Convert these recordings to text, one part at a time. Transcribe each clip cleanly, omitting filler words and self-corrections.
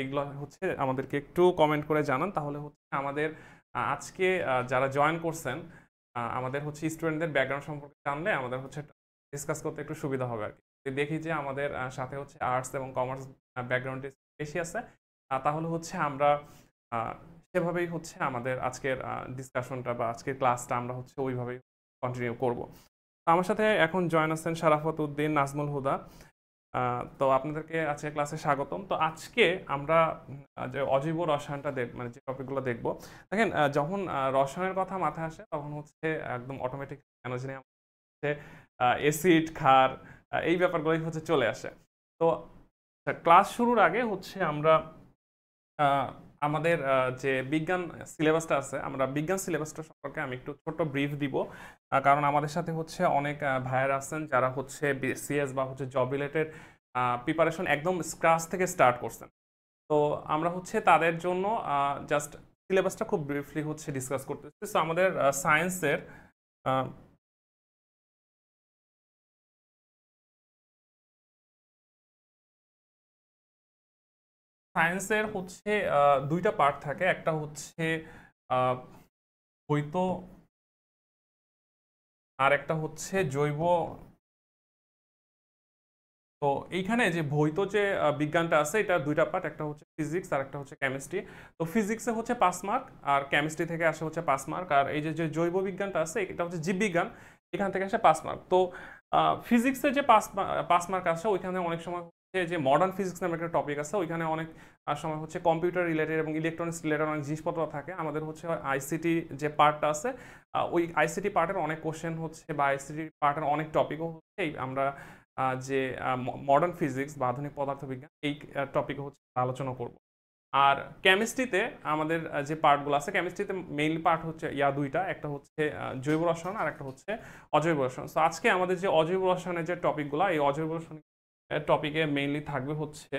এইগুলো হচ্ছে আমাদেরকে একটু কমেন্ট করে জানান, তাহলে হচ্ছে আমাদের আজকে যারা জয়েন করছেন আমাদের হচ্ছে স্টুডেন্টদের ব্যাকগ্রাউন্ড সম্পর্কে জানলে আমাদের হচ্ছে ডিসকাস করতে একটু সুবিধা হবে আর কি। দেখি যে আমাদের সাথে হচ্ছে আর্টস এবং কমার্স ব্যাকগ্রাউন্ডে বেশি আছে, তাহলে হচ্ছে আমরা সেভাবেই হচ্ছে আমাদের আজকের ডিসকাশনটা বা আজকের ক্লাসটা আমরা হচ্ছে ওইভাবেই কন্টিনিউ করব। আমার সাথে এখন জয়েন আছেন শারাফত উদ্দিন, নাজমুল হুদা। তো আপনাদেরকে আজকে ক্লাসে স্বাগতম। তো আজকে আমরা যে অজৈব রসায়নটা মানে যে টপিকগুলো দেখব, দেখেন যখন রসায়নের কথা মাথায় আসে তখন হচ্ছে একদম অটোমেটিক কেন জানি হচ্ছে অ্যাসিড, ক্ষার, এই ব্যাপারগুলোই হচ্ছে চলে আসে। তো ক্লাস শুরুর আগে হচ্ছে আমরা আমাদের যে বিজ্ঞান সিলেবাসটা আছে, আমরা বিজ্ঞান সিলেবাসটা সম্পর্কে আমি একটু ছোট্ট ব্রিফ দিব, কারণ আমাদের সাথে হচ্ছে অনেক ভাইয়ার আছেন যারা হচ্ছে সিএস বা হচ্ছে জব রিলেটেড প্রিপারেশন একদম স্ক্রাচ থেকে স্টার্ট করছেন। তো আমরা হচ্ছে তাদের জন্য জাস্ট সিলেবাসটা খুব ব্রিফলি হচ্ছে ডিসকাস করতেছি। সো আমাদের সায়েন্সের হচ্ছে দুইটা পার্ট থাকে। একটা হচ্ছে ভৌত, আর একটা হচ্ছে জৈব। তো এইখানে যে ভৌত যে বিজ্ঞানটা আছে এটা দুইটা পার্ট, একটা হচ্ছে ফিজিক্স আর একটা হচ্ছে কেমিস্ট্রি। তো ফিজিক্সে হচ্ছে 5 মার্ক আর কেমিস্ট্রি থেকে আসে হচ্ছে 5 মার্ক, আর এই যে জৈব বিজ্ঞানটা আছে এটা হচ্ছে জীববিজ্ঞান, এখান থেকে আসে 5 মার্ক। তো ফিজিক্সে যে 5 মার্ক আসে ওইখানে অনেক সময় হচ্ছে যে মডার্ন ফিজিক্স নামে একটা টপিক আছে, ওইখানে অনেক সময় হচ্ছে কম্পিউটার রিলেটেড এবং ইলেকট্রনিক্স রিলেটেড অনেক জিনিসপত্র থাকে। আমাদের হচ্ছে আইসিটি যে পার্টটা আছে ওই আইসিটি পার্টের অনেক কোশ্চেন হচ্ছে বা আইসিটি পার্টের অনেক টপিকও হচ্ছে আমরা যে মডার্ন ফিজিক্স বা আধুনিক পদার্থবিজ্ঞান এই টপিকে হচ্ছে আলোচনা করব। আর কেমিস্ট্রিতে আমাদের যে পার্টগুলো আছে, কেমিস্ট্রিতে মেইন পার্ট হচ্ছে দুইটা, একটা হচ্ছে জৈব রসায়ন আর একটা হচ্ছে অজৈব রসায়ন। তো আজকে আমাদের যে অজৈব রসায়নের যে টপিকগুলো, এই অজৈব রসায়ন টপিকে মেইনলি থাকবে হচ্ছে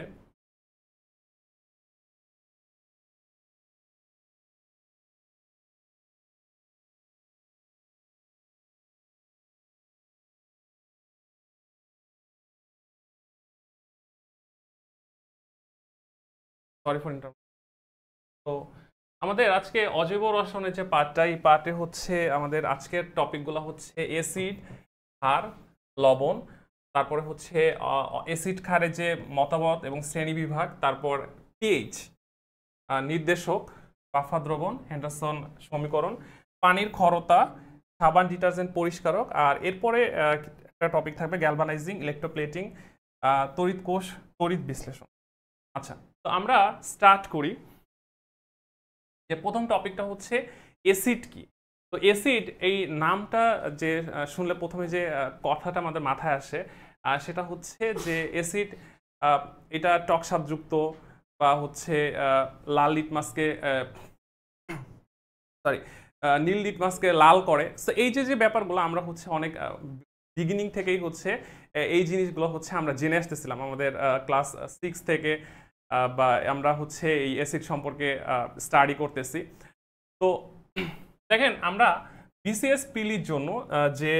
সরি ফর ইন্টারাপ্ট। তো আমাদের আজকে অজৈব রসায়নের যে পার্টটা, এই পার্টে হচ্ছে আমাদের আজকের টপিকগুলো হচ্ছে অ্যাসিড, ক্ষার, লবণ, তারপরে হচ্ছে অ্যাসিড ক্ষারের যে মতামত এবং শ্রেণীবিভাগ, তারপর পিএইচ নির্দেশক, বাফা দ্রবণ, হেন্ডারসন সমীকরণ, পানির ক্ষরতা, সাবান ডিটারজেন্ট পরিষ্কারক, আর এরপরে একটা টপিক থাকবে গ্যালভানাইজিং, ইলেকট্রোপ্লেটিং, তড়িৎ কোষ, তড়িৎ বিশ্লেষণ। আচ্ছা, তো আমরা স্টার্ট করি। যে প্রথম টপিকটা হচ্ছে অ্যাসিড কি। তো অ্যাসিড এই নামটা যে শুনলে প্রথমে যে কথাটা আমাদের মাথায় আসে সেটা হচ্ছে যে অ্যাসিড এটা টকস্বাদযুক্ত বা হচ্ছে লাল লিটমাসকে সরি নীল লিটমাসকে লাল করে। সো এই যে যে ব্যাপারগুলো আমরা হচ্ছে অনেক বিগিনিং থেকেই হচ্ছে এই জিনিসগুলো হচ্ছে আমরা জেনে আসতেছিলাম আমাদের ক্লাস 6 থেকে, বা আমরা হচ্ছে এই অ্যাসিড সম্পর্কে স্টাডি করতেছি। তো দেখেন আমরা বিসিএস পিলির জন্য যে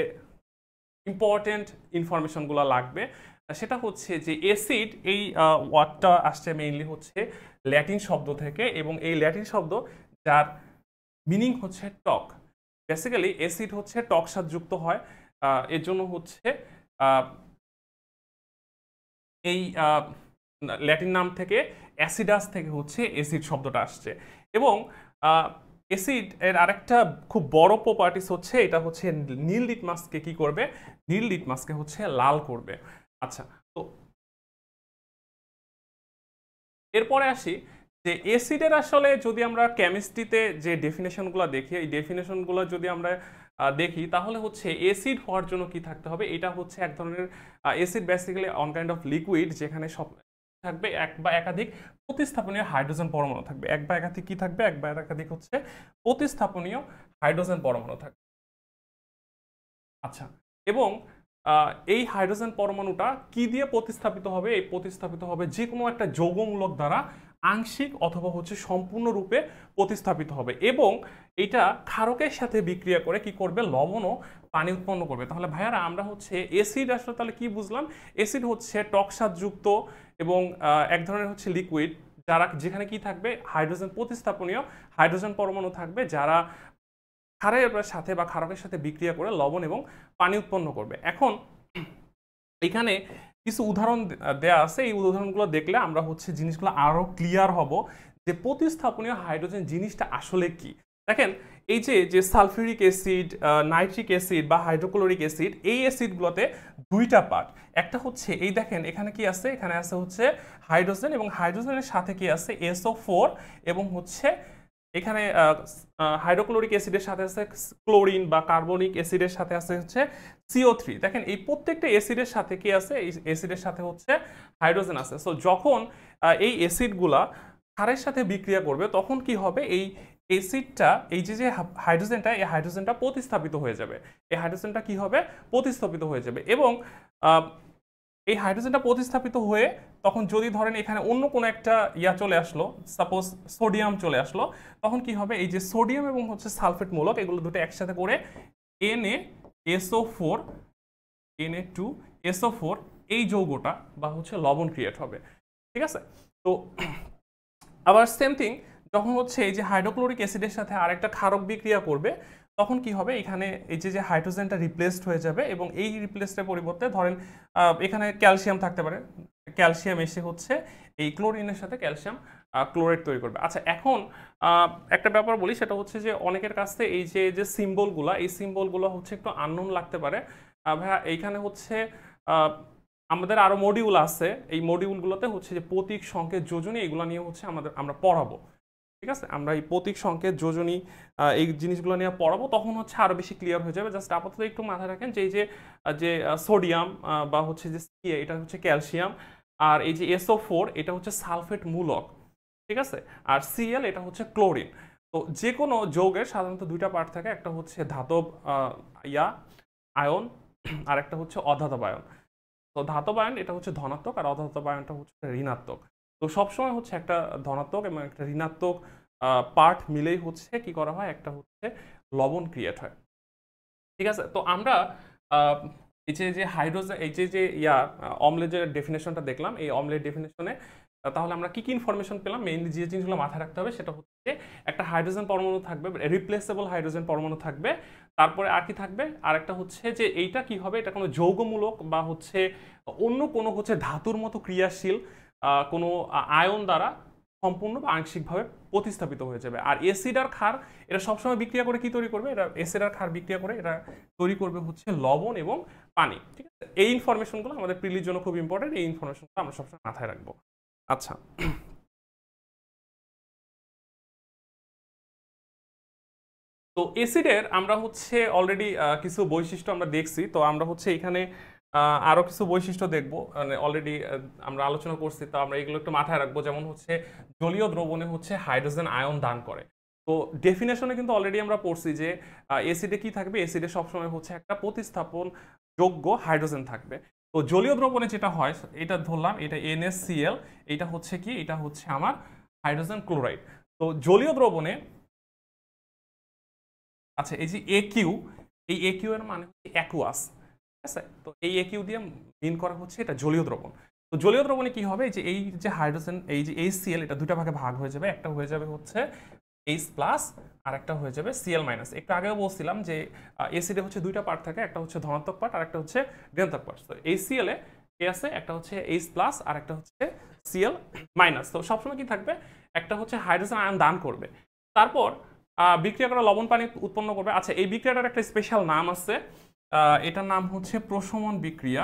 ইম্পর্টেন্ট ইনফরমেশনগুলো লাগবে সেটা হচ্ছে যে অ্যাসিড এই ওয়ার্ডটা আসছে মেইনলি হচ্ছে ল্যাটিন শব্দ থেকে, এবং এই ল্যাটিন শব্দ যার মিনিং হচ্ছে টক। বেসিক্যালি অ্যাসিড হচ্ছে টক স্বাদযুক্ত হয়, এর জন্য হচ্ছে এই ল্যাটিন নাম থেকে অ্যাসিডাস থেকে হচ্ছে অ্যাসিড শব্দটা আসছে। এবং অ্যাসিড এর আরেকটা খুব বড় প্রপার্টিস হচ্ছে এটা হচ্ছে নীল লিটমাসকে কি করবে, নীল লিটমাসকে হচ্ছে লাল করবে। আচ্ছা, তো এরপরে আসি যে অ্যাসিডের আসলে যদি আমরা কেমিস্ট্রিতে যে ডেফিনেশনগুলো দেখি, এই ডেফিনেশনগুলো যদি আমরা দেখি তাহলে হচ্ছে অ্যাসিড হওয়ার জন্য কি থাকতে হবে, এটা হচ্ছে এক ধরনের acid basically on kind of liquid যেখানে সব থাকবে এক বা একাধিক প্রতিস্থাপনীয় হাইড্রোজেন পরমাণু থাকবে। এক বা একাধিক কি থাকবে, এক বা একাধিক হচ্ছে প্রতিস্থাপনীয় হাইড্রোজেন পরমাণু থাকবে। আচ্ছা, এবং এই হাইড্রোজেন পরমাণুটা কি দিয়ে প্রতিস্থাপিত হবে, এই প্রতিস্থাপিত হবে যে কোনো একটা যৌগমূলক দ্বারা আংশিক অথবা হচ্ছে সম্পূর্ণরূপে প্রতিস্থাপিত হবে, এবং এটা ক্ষারকের সাথে বিক্রিয়া করে কি করবে, লবণ ও পানি উৎপন্ন করবে। তাহলে ভাইয়ারা আমরা হচ্ছে অ্যাসিড আসলে তাহলে কি বুঝলাম, অ্যাসিড হচ্ছে টক স্বাদযুক্ত এবং এক ধরনের হচ্ছে লিকুইড যারা যেখানে কি থাকবে হাইড্রোজেন প্রতিস্থাপনীয় হাইড্রোজেন পরমাণু থাকবে যারা ক্ষারের সাথে বা ক্ষারকের সাথে বিক্রিয়া করে লবণ এবং পানি উৎপন্ন করবে। এখন এখানে কিছু উদাহরণ দেয়া আছে, এই উদাহরণগুলো দেখলে আমরা হচ্ছে জিনিসগুলো আরো ক্লিয়ার হব যে প্রতিস্থাপনীয় হাইড্রোজেন জিনিসটা আসলে কি। দেখেন এই যে সালফিউরিক অ্যাসিড, নাইট্রিক অ্যাসিড বা হাইড্রোক্লোরিক অ্যাসিড, এই অ্যাসিডগুলোতে দুইটা পার্ট। একটা হচ্ছে এই দেখেন এখানে কি আছে, এখানে আছে হচ্ছে হাইড্রোজেন এবং হাইড্রোজেনের সাথে কি আছে SO4 এবং হচ্ছে এখানে হাইড্রোক্লোরিক অ্যাসিডের সাথে আছে ক্লোরিন বা কার্বনিক অ্যাসিডের সাথে আছে হচ্ছে CO3। দেখেন এই প্রত্যেকটা অ্যাসিডের সাথে কি আছে, এই অ্যাসিডের সাথে হচ্ছে হাইড্রোজেন আছে। সো যখন এই অ্যাসিডগুলা ক্ষারের সাথে বিক্রিয়া করবে তখন কি হবে, এই অ্যাসিডটা এই যে হাইড্রোজেনটা, এই হাইড্রোজেনটা প্রতিস্থাপিত হয়ে যাবে। এই হাইড্রোজেনটা কি হবে, প্রতিস্থাপিত হয়ে যাবে এবং এই হাইড্রোজেনটা প্রতিস্থাপিত হয়ে তখন যদি ধরেন এখানে অন্য কোনো একটা চলে আসলো, সাপোজ সোডিয়াম চলে আসলো, তখন কি হবে, এই যে সোডিয়াম এবং হচ্ছে সালফেট মূলক এগুলো দুটো একসাথে করে NaSO4 Na2SO4 এই যৌগটা বা হচ্ছে লবণ ক্রিয়েট হবে। ঠিক আছে, তো আবার সেম থিং যখন হচ্ছে এই যে হাইড্রোক্লোরিক অ্যাসিডের সাথে আরেকটা ক্ষারক বিক্রিয়া করবে তখন কি হবে, এখানে এই যে হাইড্রোজেনটা রিপ্লেসড হয়ে যাবে এবং এই রিপ্লেসডের পরিবর্তে ধরেন এখানে ক্যালসিয়াম থাকতে পারে, ক্যালসিয়াম এসে হচ্ছে এই ক্লোরিনের সাথে ক্যালসিয়াম ক্লোরাইড তৈরি করবে। আচ্ছা এখন একটা ব্যাপার বলি, সেটা হচ্ছে যে অনেকের কাছে এই যে সিম্বলগুলো, এই সিম্বলগুলো হচ্ছে একটু আননোন লাগতে পারে। ভাইয়া এইখানে হচ্ছে আমাদের আরো মডিউল আছে, এই মডিউলগুলোতে হচ্ছে যে প্রতীক, সংকেত, যোজনী এগুলো নিয়ে হচ্ছে আমরা পড়াবো। ঠিক আছে, আমরা এই প্রতীক, সংকেত, যোজনী এই জিনিসগুলো নিয়ে পড়াবো, তখন হচ্ছে আরো বেশি ক্লিয়ার হয়ে যাবে। জাস্ট আপাতত একটু মাথায় রাখেন যে এই যে সোডিয়াম বা হচ্ছে যে Ca এটা হচ্ছে ক্যালসিয়াম, আর এই যে SO4 এটা হচ্ছে সালফেট মূলক। ঠিক আছে, আর Cl এটা হচ্ছে ক্লোরিন। তো যে কোনো যৌগের সাধারণত দুইটা পার্ট থাকে, একটা হচ্ছে ধাতব আয়ন আর একটা হচ্ছে অধাতব আয়ন। তো ধাতব আয়ন এটা হচ্ছে ধনাত্মক আর অধাতব আয়নটা হচ্ছে ঋণাত্মক। তো সবসময় হচ্ছে একটা ধনাত্মক এবং একটা ঋণাত্মক পার্ট মিলেই হচ্ছে কি করা হয়, একটা হচ্ছে লবণ ক্রিয়েট হয়। ঠিক আছে, তো আমরা এই যে হাইড্রোজেন এই যে অম্লের যে ডেফিনেশনটা দেখলাম, এই অম্লের ডেফিনেশনে তাহলে আমরা কি কি ইনফরমেশন পেলাম, মেইনলি যে জিনিসগুলো মাথায় রাখতে হবে সেটা হচ্ছে একটা হাইড্রোজেন পরমাণু থাকবে, রিপ্লেসেবল হাইড্রোজেন পরমাণু থাকবে। তারপরে আর কি থাকবে, আর একটা হচ্ছে যে এইটা কি হবে, এটা কোনো যৌগমূলক বা হচ্ছে অন্য কোনো হচ্ছে ধাতুর মতো ক্রিয়াশীল কোনো আয়ন দ্বারা সম্পূর্ণ বা আংশিকভাবে প্রতিস্থাপিত হয়ে যাবে। আর অ্যাসিড আর ক্ষার এটা সবসময় বিক্রিয়া করে কি তৈরি করবে, এটা অ্যাসিড আর ক্ষার বিক্রিয়া করে এটা তৈরি করবে হচ্ছে লবণ এবং পানি। ঠিক আছে, এই ইনফরমেশনগুলো আমাদের প্রিলির জন্য খুব ইম্পর্টেন্ট, এই ইনফরমেশনগুলো আমরা সবসময় মাথায় রাখবো। আচ্ছা, তো অ্যাসিডের আমরা হচ্ছে অলরেডি কিছু বৈশিষ্ট্য আমরা দেখছি। তো আমরা হচ্ছে এখানে আরো কিছু বৈশিষ্ট্য দেখবো, মানে অলরেডি আমরা আলোচনা করছি, তো আমরা এগুলো একটু মাথায় রাখবো। যেমন হচ্ছে জলীয় দ্রবণে হচ্ছে হাইড্রোজেন আয়ন দান করে। তো ডেফিনেশনে কিন্তু অলরেডি আমরা পড়ছি যে অ্যাসিডে কি থাকবে, অ্যাসিডে সবসময় হচ্ছে একটা প্রতিস্থাপন যোগ্য হাইড্রোজেন থাকবে। তো জলীয় দ্রবণে যেটা হয়, এটা ধরলাম এটা NaCl, এটা হচ্ছে কি, এটা হচ্ছে আমার হাইড্রোজেন ক্লোরাইড। তো জলীয় দ্রবণে আচ্ছা এই যে AQ, এই AQ এর মানে হচ্ছে অ্যাকুয়াস। ঠিক আছে, তো এই AQ দিয়ে মিন করা হচ্ছে এটা জলীয় দ্রবণ। তো জলীয় দ্রবণে কি হবে, এই যে হাইড্রোজেন এই যে HCl এটা দুটো ভাগে ভাগ হয়ে যাবে, একটা হয়ে যাবে হচ্ছে H+ আর একটা হয়ে যাবে Cl-। একটু আগেও বলছিলাম যে অ্যাসিডে হচ্ছে দুইটা পার্ট থাকে, একটা হচ্ছে ধনাত্মক পার্ট আর একটা হচ্ছে ঋণাত্মক পার্ট। তো HCl এ কে আছে, একটা হচ্ছে H+ আর একটা হচ্ছে Cl-। তো সবসময় কি থাকবে, একটা হচ্ছে হাইড্রোজেন আয়ন দান করবে, তারপর বিক্রিয়া করা লবণ পানি উৎপন্ন করবে। আচ্ছা এই বিক্রিয়াটার একটা স্পেশাল নাম আছে, এটার নাম হচ্ছে প্রশমন বিক্রিয়া।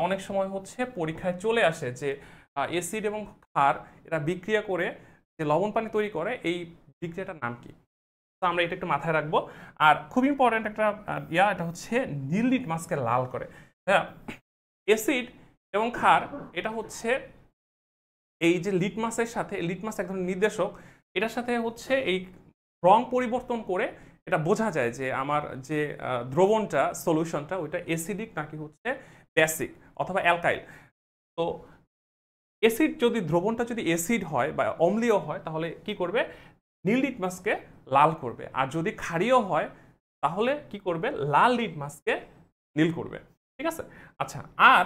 অনেক সময় হচ্ছে পরীক্ষায় চলে আসে যে অ্যাসিড এবং ক্ষার এরা বিক্রিয়া করে যে লবণ পানি তৈরি করে, এই বিক্রিয়াটার নাম কি। তো আমরা এটা একটু মাথায় রাখবো। আর খুব ইম্পর্টেন্ট একটা এটা হচ্ছে নীল লিটমাসকে লাল করে। হ্যাঁ, অ্যাসিড এবং ক্ষার এটা হচ্ছে এই যে লিটমাসের সাথে, লিটমাস এক ধরনের নির্দেশক, এটার সাথে হচ্ছে এই রং পরিবর্তন করে এটা বোঝা যায় যে আমার যে দ্রবণটা, সলিউশনটা ওইটা অ্যাসিডিক নাকি হচ্ছে বেসিক অথবা অ্যালকাইল। তো অ্যাসিড যদি দ্রবণটা যদি অ্যাসিড হয় বা অম্লীয় হয় তাহলে কি করবে, নীল লিটমাসকে লাল করবে। আর যদি ক্ষারীয় হয় তাহলে কি করবে, লাল লিটমাসকে নীল করবে। ঠিক আছে, আচ্ছা আর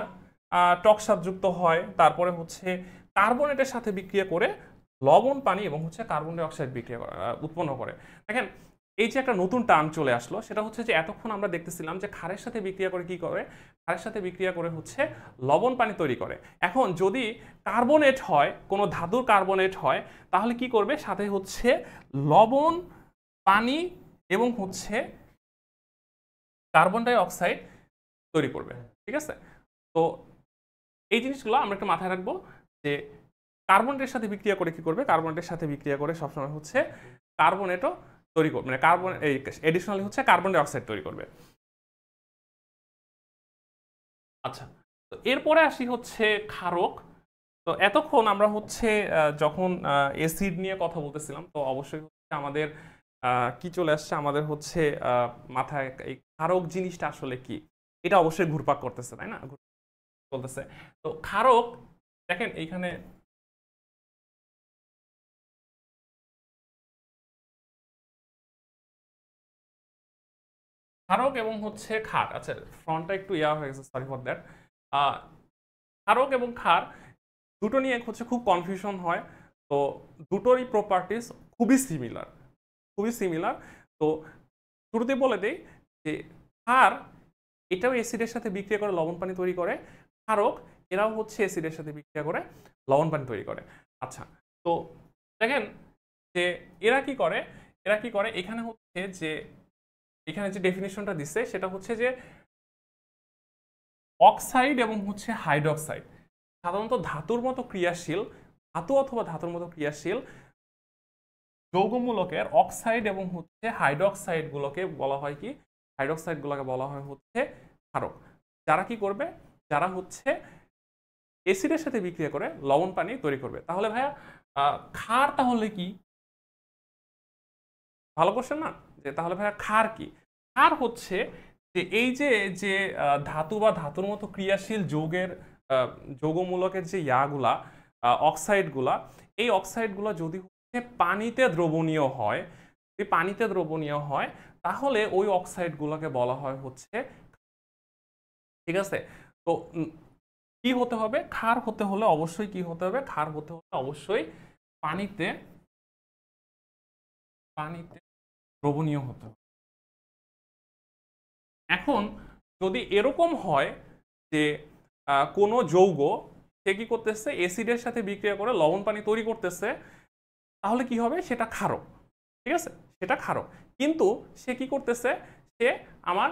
টকসারযুক্ত হয়, তারপরে হচ্ছে কার্বনেটের সাথে বিক্রিয়া করে লবণ পানি এবং হচ্ছে কার্বন ডাই অক্সাইড বিক্রিয়া উৎপন্ন করে। দেখেন এই যে একটা নতুন টার্ম চলে আসলো, সেটা হচ্ছে যে এতক্ষণ আমরা দেখতেছিলাম যে ক্ষারের সাথে বিক্রিয়া করে কি করে, ক্ষারের সাথে বিক্রিয়া করে হচ্ছে লবণ পানি তৈরি করে। এখন যদি কার্বনেট হয়, কোনো ধাতুর কার্বনেট হয়, তাহলে কি করবে, সাথে হচ্ছে লবণ পানি এবং হচ্ছে কার্বন ডাই অক্সাইড তৈরি করবে। ঠিক আছে, তো এই জিনিসগুলো আমরা একটু মাথায় রাখবো যে কার্বনেটের সাথে বিক্রিয়া করে কি করবে, কার্বনেটের সাথে বিক্রিয়া করে সবসময় হচ্ছে কার্বনেটও তৈরি করবে, মানে কার্বন এই এডিশনালি হচ্ছে কার্বন ডাই অক্সাইড তৈরি করবে। আচ্ছা, তো এরপরে আসি হচ্ছে ক্ষারক। তো এতক্ষণ আমরা হচ্ছে যখন অ্যাসিড নিয়ে কথা বলতেছিলাম, তো অবশ্যই হচ্ছে আমাদের কি চলে আসছে, আমাদের হচ্ছে মাথায় এই ক্ষারক জিনিসটা আসলে কি, এটা অবশ্যই ঘুরপাক করতেছে, তাই না, বলতেছে। তো ক্ষারক দেখেন এইখানে ক্ষারক এবং হচ্ছে ক্ষার, আচ্ছা ফ্রন্টটা একটু ইয়া হয়ে গেছে, সরি ফর দ্যাট। ক্ষারক এবং ক্ষার দুটো নিয়ে হচ্ছে খুব কনফিউশন হয়। তো দুটোরই প্রপার্টিস খুবই সিমিলার, খুবই সিমিলার। তো শুরুতে বলে দেই যে ক্ষার এটাও অ্যাসিডের সাথে বিক্রিয়া করে লবণ পানি তৈরি করে, ক্ষারক এরাও হচ্ছে অ্যাসিডের সাথে বিক্রিয়া করে লবণ পানি তৈরি করে। আচ্ছা, তো দেখেন যে এরা কি করে, এরা কি করে, এখানে হচ্ছে যে এখানে যে ডেফিনিশনটা দিচ্ছে সেটা হচ্ছে যে অক্সাইড এবং হচ্ছে হাইড্রক্সাইড সাধারণত ধাতুর মতো ক্রিয়াশীল, ধাতু অথবা ধাতুর মতো ক্রিয়াশীল যৌগমূলকের অক্সাইড এবং হচ্ছে হাইড্রক্সাইড গুলোকে বলা হয় কি, হাইড্রক্সাইড গুলোকে বলা হয় হচ্ছে ক্ষারক। যারা কি করবে, যারা হচ্ছে অ্যাসিডের সাথে বিক্রিয়া করে লবণ পানি তৈরি করবে। তাহলে ভাইয়া ক্ষার তাহলে কি, ভালো কোশ্চেন না, যে তাহলে ভাইয়া ক্ষার কি। ক্ষার হচ্ছে যে এই যে যে ধাতু বা ধাতুর মতো ক্রিয়াশীল যৌগের যৌগমূলকের যে ইয়াগুলা অক্সাইডগুলা, এই অক্সাইডগুলো যদি হচ্ছে পানিতে দ্রবণীয় হয়, যদি পানিতে দ্রবণীয় হয়, তাহলে ওই অক্সাইডগুলোকে বলা হয় হচ্ছে, ঠিক আছে। তো কি হতে হবে, ক্ষার হতে হলে অবশ্যই কি হতে হবে, ক্ষার হতে হলে অবশ্যই পানিতে পানিতে দ্রবণীয় হতে হবে। এখন যদি এরকম হয় যে কোনো যৌগ সে কি করতেছে, অ্যাসিডের সাথে বিক্রিয়া করে লবণ পানি তৈরি করতেছে, তাহলে কি হবে, সেটা ক্ষারক। ঠিক আছে, সেটা ক্ষারক। কিন্তু সে কি করতেছে, সে আমার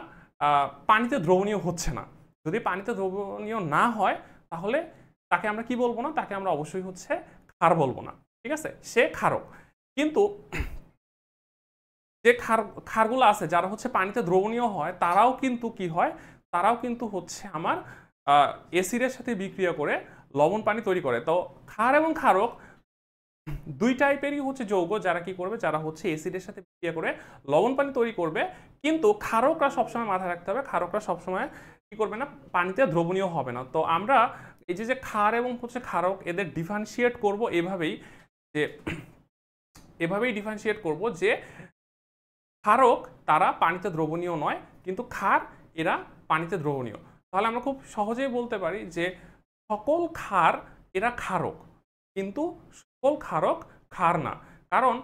পানিতে দ্রবণীয় হচ্ছে না। যদি পানিতে দ্রবণীয় না হয়, তাহলে তাকে আমরা কি বলবো না, তাকে আমরা অবশ্যই হচ্ছে ক্ষার বলবো না। ঠিক আছে, সে ক্ষারক। কিন্তু যে ক্ষারগুলো আছে যারা হচ্ছে পানিতে দ্রবণীয় হয়, তারাও কিন্তু কি হয়, তারাও কিন্তু হচ্ছে আমার অ্যাসিডের সাথে বিক্রিয়া করে লবণ পানি তৈরি করে। তো ক্ষার এবং ক্ষারক দুই টাইপেরই হচ্ছে যৌগ, যারা কি করবে, যারা হচ্ছে অ্যাসিডের সাথে বিক্রিয়া করে লবণ পানি তৈরি করবে। কিন্তু ক্ষারকরা সবসময় মাথায় রাখতে হবে, ক্ষারকরা সবসময় কি করবে না, পানিতে দ্রবণীয় হবে না। তো আমরা এই যে যে ক্ষার এবং হচ্ছে ক্ষারক এদের ডিফারেন্সিয়েট করব এভাবেই, যে এভাবেই ডিফারেন্সিয়েট করব যে ক্ষারক তারা পানিতে দ্রবণীয় নয়, কিন্তু ক্ষার এরা পানিতে দ্রবণীয়। তাহলে আমরা খুব সহজেই বলতে পারি যে সকল ক্ষার এরা ক্ষারক, কিন্তু সকল ক্ষারক ক্ষার না। কারণ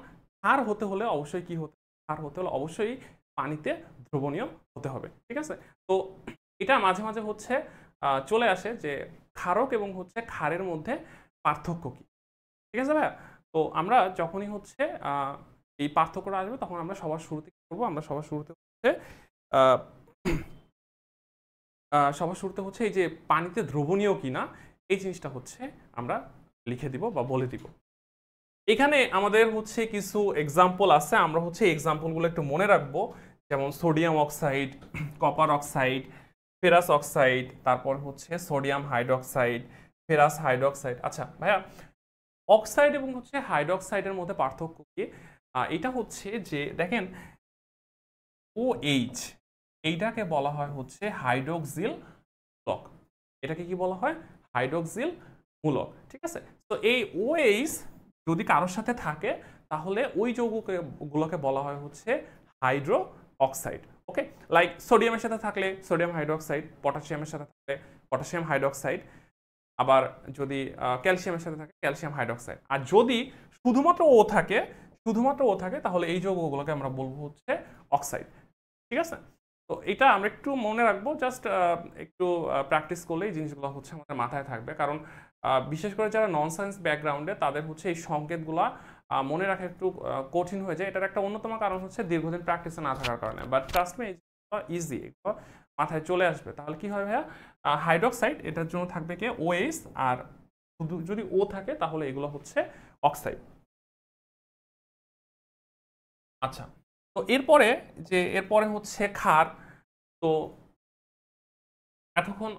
ক্ষার হতে হলে অবশ্যই কি হতে, ক্ষার হতে হলে অবশ্যই পানিতে দ্রবণীয় হতে হবে। ঠিক আছে, তো এটা মাঝে মাঝে হচ্ছে চলে আসে যে ক্ষারক এবং হচ্ছে ক্ষারের মধ্যে পার্থক্য কি। ঠিক আছে ভাইয়া, তো আমরা যখনই হচ্ছে এই পার্থক্যটা আসবে, তখন আমরা সবার শুরুতে কি করবো, আমরা সবার শুরুতে হচ্ছে সবার শুরুতে হচ্ছে এই যে পানিতে দ্রবণীয় কিনা এই জিনিসটা হচ্ছে আমরা লিখে দিব বা বলে দিব। এখানে আমাদের হচ্ছে কিছু এক্সাম্পল আছে, আমরা হচ্ছে এক্সাম্পলগুলো একটু মনে রাখবো। যেমন sodium oxide, copper oxide, ferrous oxide, তারপর হচ্ছে সোডিয়াম হাইড্রক্সাইড, ফেরাস হাইড্রক্সাইড। আচ্ছা ভাইয়া, অক্সাইড এবং হচ্ছে হাইড্রক্সাইডের মধ্যে পার্থক্য কি? এটা হচ্ছে যে দেখেন OH এইটাকে বলা হয় হচ্ছে হাইড্রোক্সিল মূলক। এটাকে কি বলা হয়, হাইড্রোক্সিল মূলক। ঠিক আছে, তো এই OH যদি কারোর সাথে থাকে, তাহলে ওই যৌগগুলোকে বলা হয় হচ্ছে হাইড্রো অক্সাইড। ওকে, লাইক সোডিয়ামের সাথে থাকলে সোডিয়াম হাইড্রোক্সাইড, পটাশিয়ামের সাথে থাকলে পটাশিয়াম হাইড্রোক্সাইড, আবার যদি ক্যালসিয়ামের সাথে থাকে ক্যালসিয়াম হাইড্রোক্সাইড। আর যদি শুধুমাত্র ও থাকে তাহলে এই যৌগগুলোকে আমরা বলবো হচ্ছে অক্সাইড। ঠিক আছে, তো এটা আমরা একটু মনে রাখবো, জাস্ট একটু প্র্যাকটিস করলে এই জিনিসগুলো হচ্ছে আমাদের মাথায় থাকবে। কারণ বিশেষ করে যারা নন সায়েন্স ব্যাকগ্রাউন্ডে তাদের হচ্ছে এই সংকেতগুলা মনে রাখা একটু কঠিন হয়ে যায়। এটার একটা অন্যতম কারণ হচ্ছে দীর্ঘদিন প্র্যাকটিসে না থাকার কারণে। বাট ট্রাস্ট মি, ইজি, এগুলো মাথায় চলে আসবে। তাহলে কি হবে ভাইয়া, হাইড্রোক্সাইড এটার জন্য থাকবে কি OH, আর শুধু যদি ও থাকে তাহলে এগুলো হচ্ছে অক্সাইড। আচ্ছা, তো এরপরে হচ্ছে ক্ষার। তো এতক্ষণ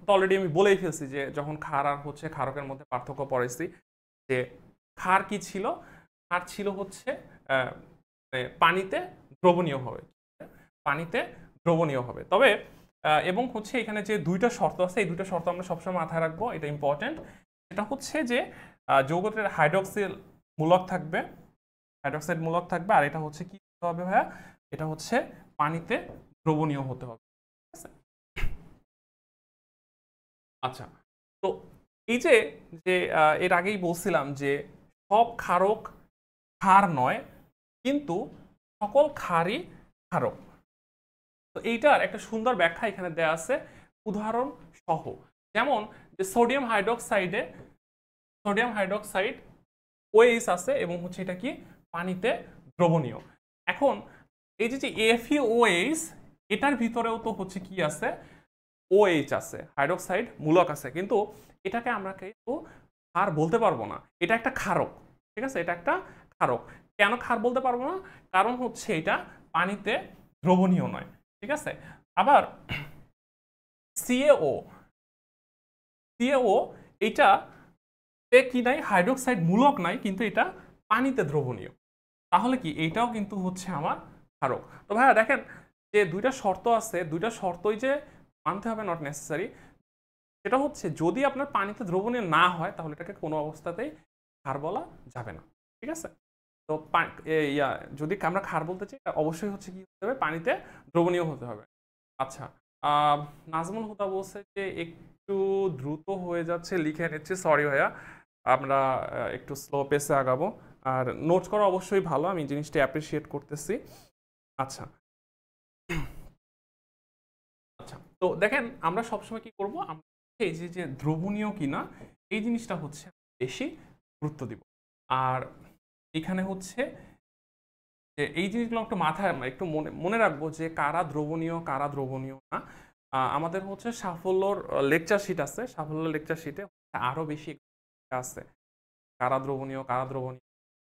তো অলরেডি আমি বলেই ফেলছি যে যখন ক্ষার আর হচ্ছে ক্ষারকের মধ্যে পার্থক্য পড়েছি, যে ক্ষার কি ছিল, ক্ষার ছিল হচ্ছে পানিতে দ্রবণীয় হবে, পানিতে দ্রবণীয় হবে। তবে এবং হচ্ছে এখানে যে দুইটা শর্ত আছে, এই দুইটা শর্ত আমরা সবসময় মাথায় রাখবো, এটা ইম্পর্টেন্ট। এটা হচ্ছে যে যৌগটির হাইড্রক্সিল মূলক থাকবে, হাইড্রক্সাইড মূলক থাকবে, আর এটা হচ্ছে কি হতে হবে ভাইয়া, এটা হচ্ছে পানিতে দ্রবণীয় হতে হবে। ঠিক আছে, আচ্ছা, তো এই যে এর আগেই বলছিলাম যে সব ক্ষারক ক্ষার নয়, কিন্তু সকল ক্ষারই ক্ষারক। তো এইটার একটা সুন্দর ব্যাখ্যা এখানে দেয়া আছে উদাহরণ সহ। যেমন যে সোডিয়াম হাইড্রোক্সাইড OH আছে এবং হচ্ছে এটা কি পানিতে দ্রবণীয়। এখন এই যে FeOH, এটার ভিতরেও তো হচ্ছে কি আছে, OH আছে, হাইড্রোক্সাইড মূলক আছে, কিন্তু এটাকে আমরা কিন্তু ক্ষার বলতে পারবো না, এটা একটা ক্ষারক। ঠিক আছে, এটা একটা ক্ষারক। কেন ক্ষার বলতে পারবো না? কারণ হচ্ছে এটা পানিতে দ্রবণীয় নয়। ঠিক আছে, আবার CaO এটা কি নাই, হাইড্রোক্সাইড মূলক নাই, কিন্তু এটা পানিতে দ্রবণীয়। তাহলে কি এটাও কিন্তু হচ্ছে আমার ক্ষারক। তো ভাইয়া দেখেন যে দুইটা শর্ত আছে, দুইটা শর্তই যে মানতে হবে নট নেসেসারি। সেটা হচ্ছে যদি আপনার পানিতে দ্রবণীয় না হয় তাহলে এটাকে কোনো অবস্থাতেই ক্ষার বলা যাবে না। ঠিক আছে, তো যদি আমরা ক্ষার বলতে চাই অবশ্যই হচ্ছে কি হতে হবে, পানিতে দ্রবণীয় হতে হবে। আচ্ছা, নাজমুল হুদা বলছে যে একটু দ্রুত হয়ে যাচ্ছে, লিখে নিচ্ছি, সরি ভাইয়া, আমরা একটু স্লো পেসে আগাবো। আর নোট করা অবশ্যই ভালো, আমি জিনিসটা অ্যাপ্রিসিয়েট করতেছি। আচ্ছা আচ্ছা, তো দেখেন আমরা সবসময় কি করব, আমরা এই যে দ্রবণীয় কিনা এই জিনিসটা হচ্ছে বেশি গুরুত্ব দিব। আর এখানে হচ্ছে যে এই জিনিসগুলো একটু মাথায় একটু মনে রাখবো যে কারা দ্রবণীয় না। আমাদের হচ্ছে সাফল্যর লেকচার শিট আছে, সাফল্যের লেকচার শিটে আরো বেশি আছে কারা দ্রবণীয়।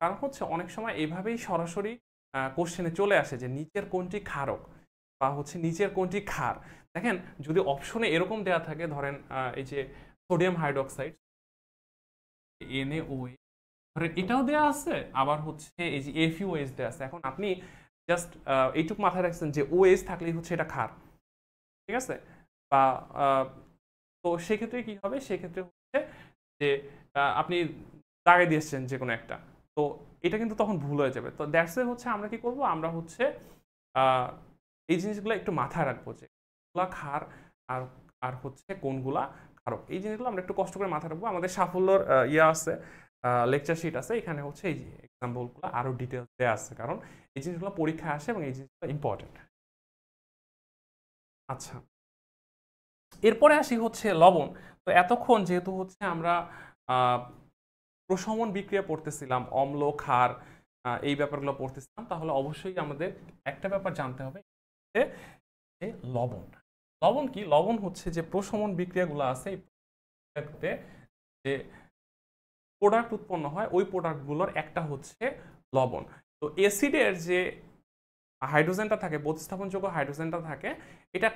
কারণ হচ্ছে অনেক সময় এভাবেই সরাসরি কোশ্চেনে চলে আসে যে নিচের কোনটি ক্ষারক বা হচ্ছে নিচের কোনটি ক্ষার। দেখেন যদি অপশনে এরকম দেয়া থাকে, ধরেন এই যে সোডিয়াম হাইড্রোক্সাইড NaOH, ধরেন এটাও দেয়া আছে, আবার হচ্ছে এই যে FeOH দেয়া আছে। এখন আপনি জাস্ট এইটুকু মাথায় রাখছেন যে OH থাকলেই হচ্ছে এটা ক্ষার। ঠিক আছে, বা তো সেক্ষেত্রে কি হবে, সেক্ষেত্রে হচ্ছে যে আপনি দাগে দিয়েছেন যে কোনো একটা, তো এটা কিন্তু তখন ভুল হয়ে যাবে। তো দ্যাটস হচ্ছে আমরা কি করব, আমরা হচ্ছে এই জিনিসগুলো একটু মাথায় রাখবো যে কোনগুলা ক্ষার আর আর হচ্ছে কোনগুলা ক্ষারক। এই জিনিসগুলো আমরা একটু কষ্ট করে মাথায় রাখবো। আমাদের সাফল্যর আছে, লেকচার শিট আছে, এখানে হচ্ছে এই যে এক্সাম্পলগুলো আরো ডিটেলস দেওয়া আছে, কারণ এই জিনিসগুলো পরীক্ষায় আসে এবং এই জিনিসগুলো ইম্পর্টেন্ট। আচ্ছা, এরপরে আসি হচ্ছে লবণ। তো এতক্ষণ যেহেতু হচ্ছে আমরা প্রশমন বিক্রিয়া পড়তেছিলাম, অম্ল ক্ষার এই ব্যাপারগুলো পড়তেছিলাম, তাহলে অবশ্যই আমাদের একটা ব্যাপার জানতে হবে যে লবণ। লবণ কি? লবণ হচ্ছে যে প্রশমন বিক্রিয়াগুলো আছে, এই প্রক্রিয়াতে যে প্রোডাক্ট উৎপন্ন হয় ওই প্রোডাক্টগুলোর একটা হচ্ছে লবণ। তো অ্যাসিডের যে হাইড্রোজেনটা থাকে, প্রতিস্থাপনযোগ্য হাইড্রোজেনটা থাকে, এটা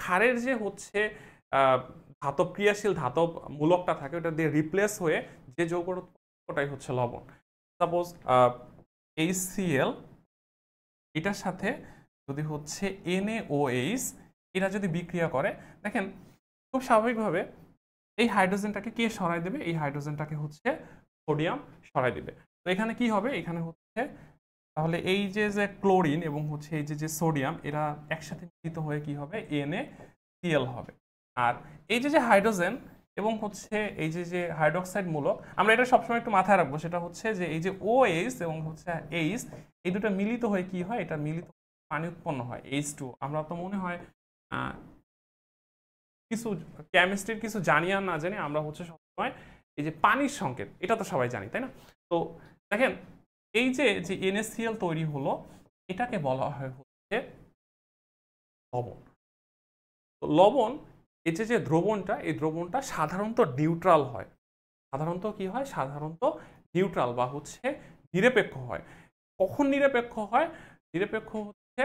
ক্ষারের যে হচ্ছে ধাতব ক্রিয়াশীল ধাতব মূলকটা থাকে, ওটা দিয়ে রিপ্লেস হয়ে যে যৌগটা ওটাই হচ্ছে লবণ। সাপোজ HCl এটার সাথে যদি হচ্ছে NaOH এটা যদি বিক্রিয়া করে, দেখেন খুব স্বাভাবিকভাবে এই হাইড্রোজেনটাকে কে সরাই দেবে, এই হাইড্রোজেনটাকে হচ্ছে সোডিয়াম সরাই দেবে। তো এখানে কি হবে, এখানে হচ্ছে তাহলে এই যে ক্লোরিন এবং হচ্ছে এই যে সোডিয়াম এরা একসাথে মিলিত হয়ে কি হবে NaCl হবে। আর এই যে হাইড্রোজেন এবং হচ্ছে এই যে হাইড্রোক্সাইড মূলক, আমরা এটা সবসময় একটু মাথায় রাখবো, সেটা হচ্ছে যে এই যে OH এবং হচ্ছে H এই দুটো মিলিত হয়ে কি হয়, এটা মিলিত পানি উৎপন্ন হয় H2। আমরা তো মনে হয় কিছু কেমিস্ট্রির কিছু জানি আর না জানি, আমরা হচ্ছে সবসময় এই যে পানির সংকেত এটা তো সবাই জানি, তাই না? তো দেখেন এই যে NaCl তৈরি হলো, এটাকে বলা হয় হচ্ছে লবণ। তো লবণ এই যে দ্রবণটা, এই দ্রবণটা সাধারণত নিউট্রাল হয়। সাধারণত কি হয়? সাধারণত নিউট্রাল বা হচ্ছে নিরপেক্ষ হয়। কখন নিরপেক্ষ হয়? নিরপেক্ষ হচ্ছে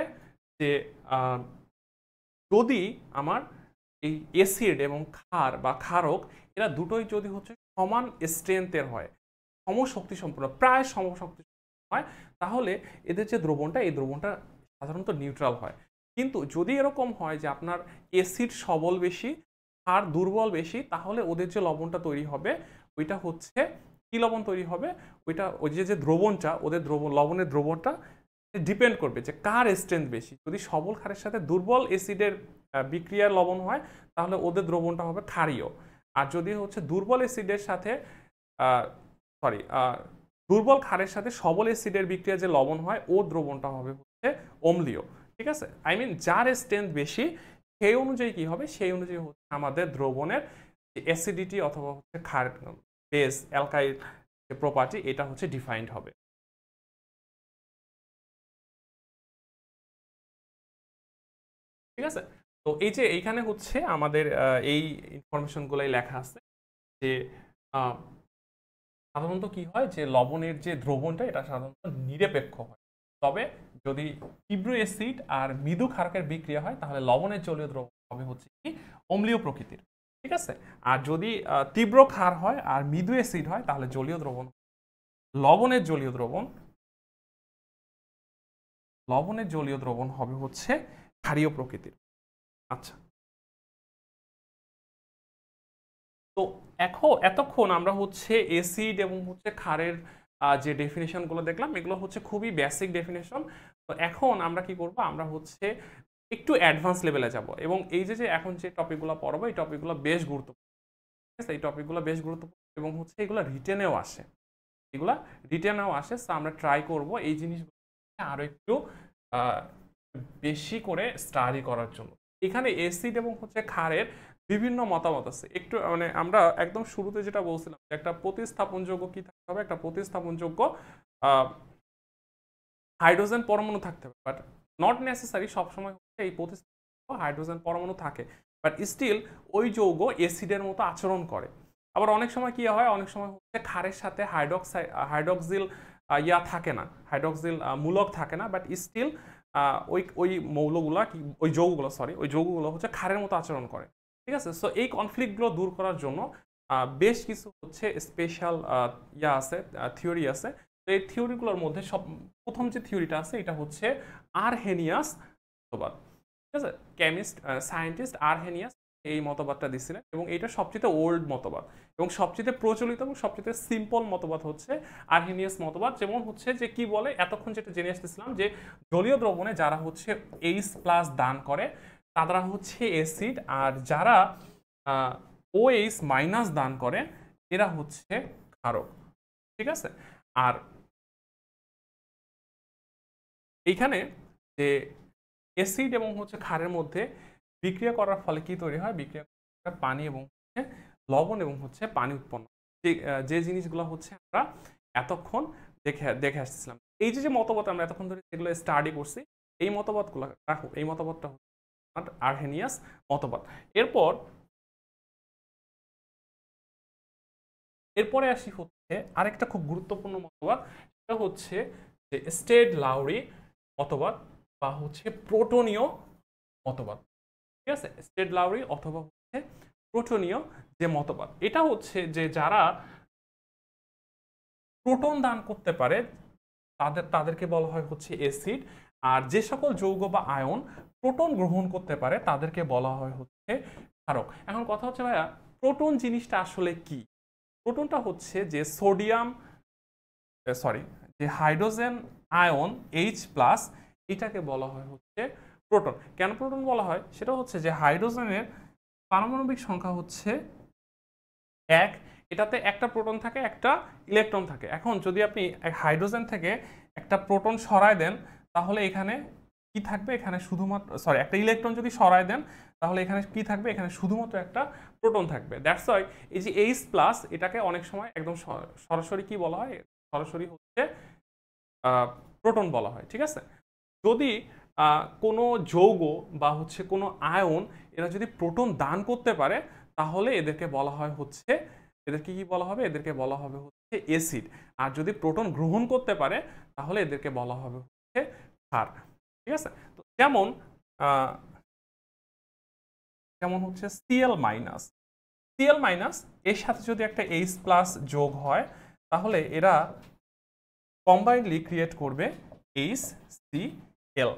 যে যদি আমার এই অ্যাসিড এবং ক্ষার বা ক্ষারক এরা দুটোই যদি হচ্ছে সমান স্ট্রেংথের হয়, সমশক্তি সম্পন্ন, প্রায় সমশক্তি হয়, তাহলে এদের যে দ্রবণটা, এই দ্রবণটা সাধারণত নিউট্রাল হয়। কিন্তু যদি এরকম হয় যে আপনার অ্যাসিড সবল বেশি, ক্ষার দুর্বল বেশি, তাহলে ওদের যে লবণটা তৈরি হবে ওইটা হচ্ছে কি লবণ তৈরি হবে? ওইটা ওই যে দ্রবণটা, ওদের লবণের দ্রবণটা ডিপেন্ড করবে যে কার স্ট্রেংথ বেশি। যদি সবল ক্ষারের সাথে দুর্বল অ্যাসিডের বিক্রিয়ার লবণ হয়, তাহলে ওদের দ্রবণটা হবে ক্ষারীয়। আর যদি হচ্ছে দুর্বল অ্যাসিডের সাথে দুর্বল ক্ষারের সাথে সবল অ্যাসিডের বিক্রিয়া যে লবণ হয়, ও দ্রবণটা হবে হচ্ছে অম্লীয়। ঠিক আছে? আই মিন যার স্ট্রেংথ বেশি সেই অনুযায়ী কি হবে? সেই অনুযায়ী হচ্ছে আমাদের দ্রবণের অ্যাসিডিটি অথবা হচ্ছে ক্ষার বেস অ্যালকাইল প্রপার্টি এটা হচ্ছে ডিফাইন্ড হবে। ঠিক আছে? তো এই যে এইখানে হচ্ছে আমাদের এই ইনফরমেশনগুলাই লেখা আছে যে সাধারণত কি হয় যে লবণের যে দ্রবণটা এটা সাধারণত নিরপেক্ষ হয়। তবে যদি তীব্র অ্যাসিড আর মৃদু ক্ষারকের বিক্রিয়া হয়, তাহলে লবণের জলীয় দ্রবণ হবে হচ্ছে কি অম্লীয় প্রকৃতির। ঠিক আছে? আর যদি তীব্র ক্ষার হয় আর মৃদু অ্যাসিড হয়, তাহলে জলীয় দ্রবণ, লবণের জলীয় দ্রবণ, লবণের জলীয় দ্রবণ হবে হচ্ছে ক্ষারীয় প্রকৃতির। আচ্ছা, তো এতক্ষণ আমরা হচ্ছে অ্যাসিড এবং হচ্ছে ক্ষারের যে ডেফিনেশনগুলো দেখলাম, এগুলো হচ্ছে খুবই বেসিক ডেফিনেশন। তো এখন আমরা কি করব? আমরা হচ্ছে একটু অ্যাডভান্স লেভেলে যাব এবং এই যে এখন যে টপিকগুলো পড়বো, এই টপিকগুলো বেশ গুরুত্বপূর্ণ। ঠিক আছে? এই টপিকগুলো বেশ গুরুত্বপূর্ণ এবং হচ্ছে এগুলো রিটেনেও আসে, এগুলা রিটেনেও আসে। তো আমরা ট্রাই করব এই জিনিসগুলো আরো একটু আহ, বেশি করে স্টাডি করার জন্য। এখানে অ্যাসিড এবং হচ্ছে ক্ষারের বিভিন্ন মতামত আছে। একটু মানে আমরা একদম শুরুতে যেটা বলছিলাম, একটা প্রতিস্থাপনযোগ্য কি থাকতে হবে? একটা প্রতিস্থাপনযোগ্য হাইড্রোজেন পরমাণু থাকতে হবে। বাট নট নেসেসারি সবসময় হচ্ছে এই প্রতিস্থাপন হাইড্রোজেন পরমাণু থাকে, বাট স্টিল ওই যৌগ অ্যাসিডের মতো আচরণ করে। আবার অনেক সময় কি হয়? অনেক সময় হচ্ছে ক্ষারের সাথে হাইড্রক্সিল থাকে না, হাইড্রক্সিল মূলক থাকে না, বাট স্টিল ওই ওই মৌলগুলা কি ওই যৌগগুলো ওই যৌগগুলো হচ্ছে ক্ষারের মতো আচরণ করে। ঠিক আছে? সো এই কনফ্লিক্টগুলো দূর করার জন্য বেশ কিছু হচ্ছে স্পেশাল আছে, থিওরি আছে। তো এই থিওরিগুলোর মধ্যে প্রথম যে থিওরিটা আছে এটা হচ্ছে আরহেনিয়াস মতবাদ। ঠিক আছে? সায়েন্টিস্ট আরহেনিয়াস এই মতবাদটা দিছিলেন এবং এটা সবচেয়ে ওল্ড মতবাদ এবং সবচেয়ে প্রচলিত এবং সবচেয়ে সিম্পল মতবাদ হচ্ছে আরহেনিয়াস মতবাদ। যেমন হচ্ছে যে কি বলে, এতক্ষণ যেটা জেনে আসতেছিলাম যে জলীয় দ্রবণে যারা হচ্ছে H+ দান করে তারা হচ্ছে অ্যাসিড, আর যারা OH- দান করে এরা হচ্ছে ক্ষারক। ঠিক আছে? আর এইখানে যে অ্যাসিড এবং হচ্ছে ক্ষারের মধ্যে বিক্রিয়া করার ফলে কি তৈরি হয়? বিক্রিয়া করে পানি এবং হচ্ছে লবণ এবং হচ্ছে পানি উৎপন্ন, যে জিনিসগুলো হচ্ছে আমরা এতক্ষণ দেখে আসছিলাম। এই যে মতবাদ আমরা এতক্ষণ ধরে যেগুলো স্টাডি করছি, এই মতবাদগুলো রাখো, এই মতবাদটা হচ্ছে আরহেনিয়াস মতবাদ। এরপরে আসি হচ্ছে আরেকটা খুব গুরুত্বপূর্ণ মতবাদ, সেটা হচ্ছে যে স্টেড-লাউরি মতবাদ বা হচ্ছে প্রোটনীয় মতবাদ। ঠিক আছে? স্টেড-লাউরি অথবা হচ্ছে প্রোটনীয় যে মতবাদ, এটা হচ্ছে যে যারা প্রোটন দান করতে পারে তাদেরকে বলা হয় হচ্ছে অ্যাসিড, আর যে সকল যৌগ বা আয়ন প্রোটন গ্রহণ করতে পারে তাদেরকে বলা হয় হচ্ছে ক্ষারক। এখন কথা হচ্ছে ভাইয়া, প্রোটন জিনিসটা আসলে কি? প্রোটনটা হচ্ছে যে যে হাইড্রোজেন আয়ন H প্লাস, এটাকে বলা হয় হচ্ছে প্রোটন। কেন প্রোটন বলা হয় সেটা হচ্ছে যে হাইড্রোজেনের পারমাণবিক সংখ্যা হচ্ছে 1, এটাতে একটা প্রোটন থাকে একটা ইলেকট্রন থাকে। এখন যদি আপনি হাইড্রোজেন থেকে একটা প্রোটন সরায় দেন তাহলে এখানে কি থাকবে, এখানে শুধুমাত্র একটা ইলেকট্রন যদি সরায় দেন তাহলে এখানে কি থাকবে, এখানে শুধুমাত্র একটা প্রোটন থাকবে। দ্যাটস ওয়াই এই যে H প্লাস এটাকে অনেক সময় একদম সরাসরি কি বলা হয়, সরাসরি হচ্ছে প্রোটন বলা হয়। ঠিক আছে, যদি কোনো যৌগ বা হচ্ছে কোনো আয়ন এরা যদি প্রোটন দান করতে পারে তাহলে এদেরকে বলা হয় হচ্ছে, এদেরকে কি বলা হবে, এদেরকে বলা হবে হচ্ছে অ্যাসিড। আর যদি প্রোটন গ্রহণ করতে পারে তাহলে এদেরকে বলা হবে হচ্ছে ক্ষার। ঠিক আছে, তো যেমন যেমন হচ্ছে Cl মাইনাস, Cl মাইনাস এর সাথে যদি একটা H প্লাস যোগ হয় তাহলে এরা কম্বাইন্ডলি ক্রিয়েট করবে HCl।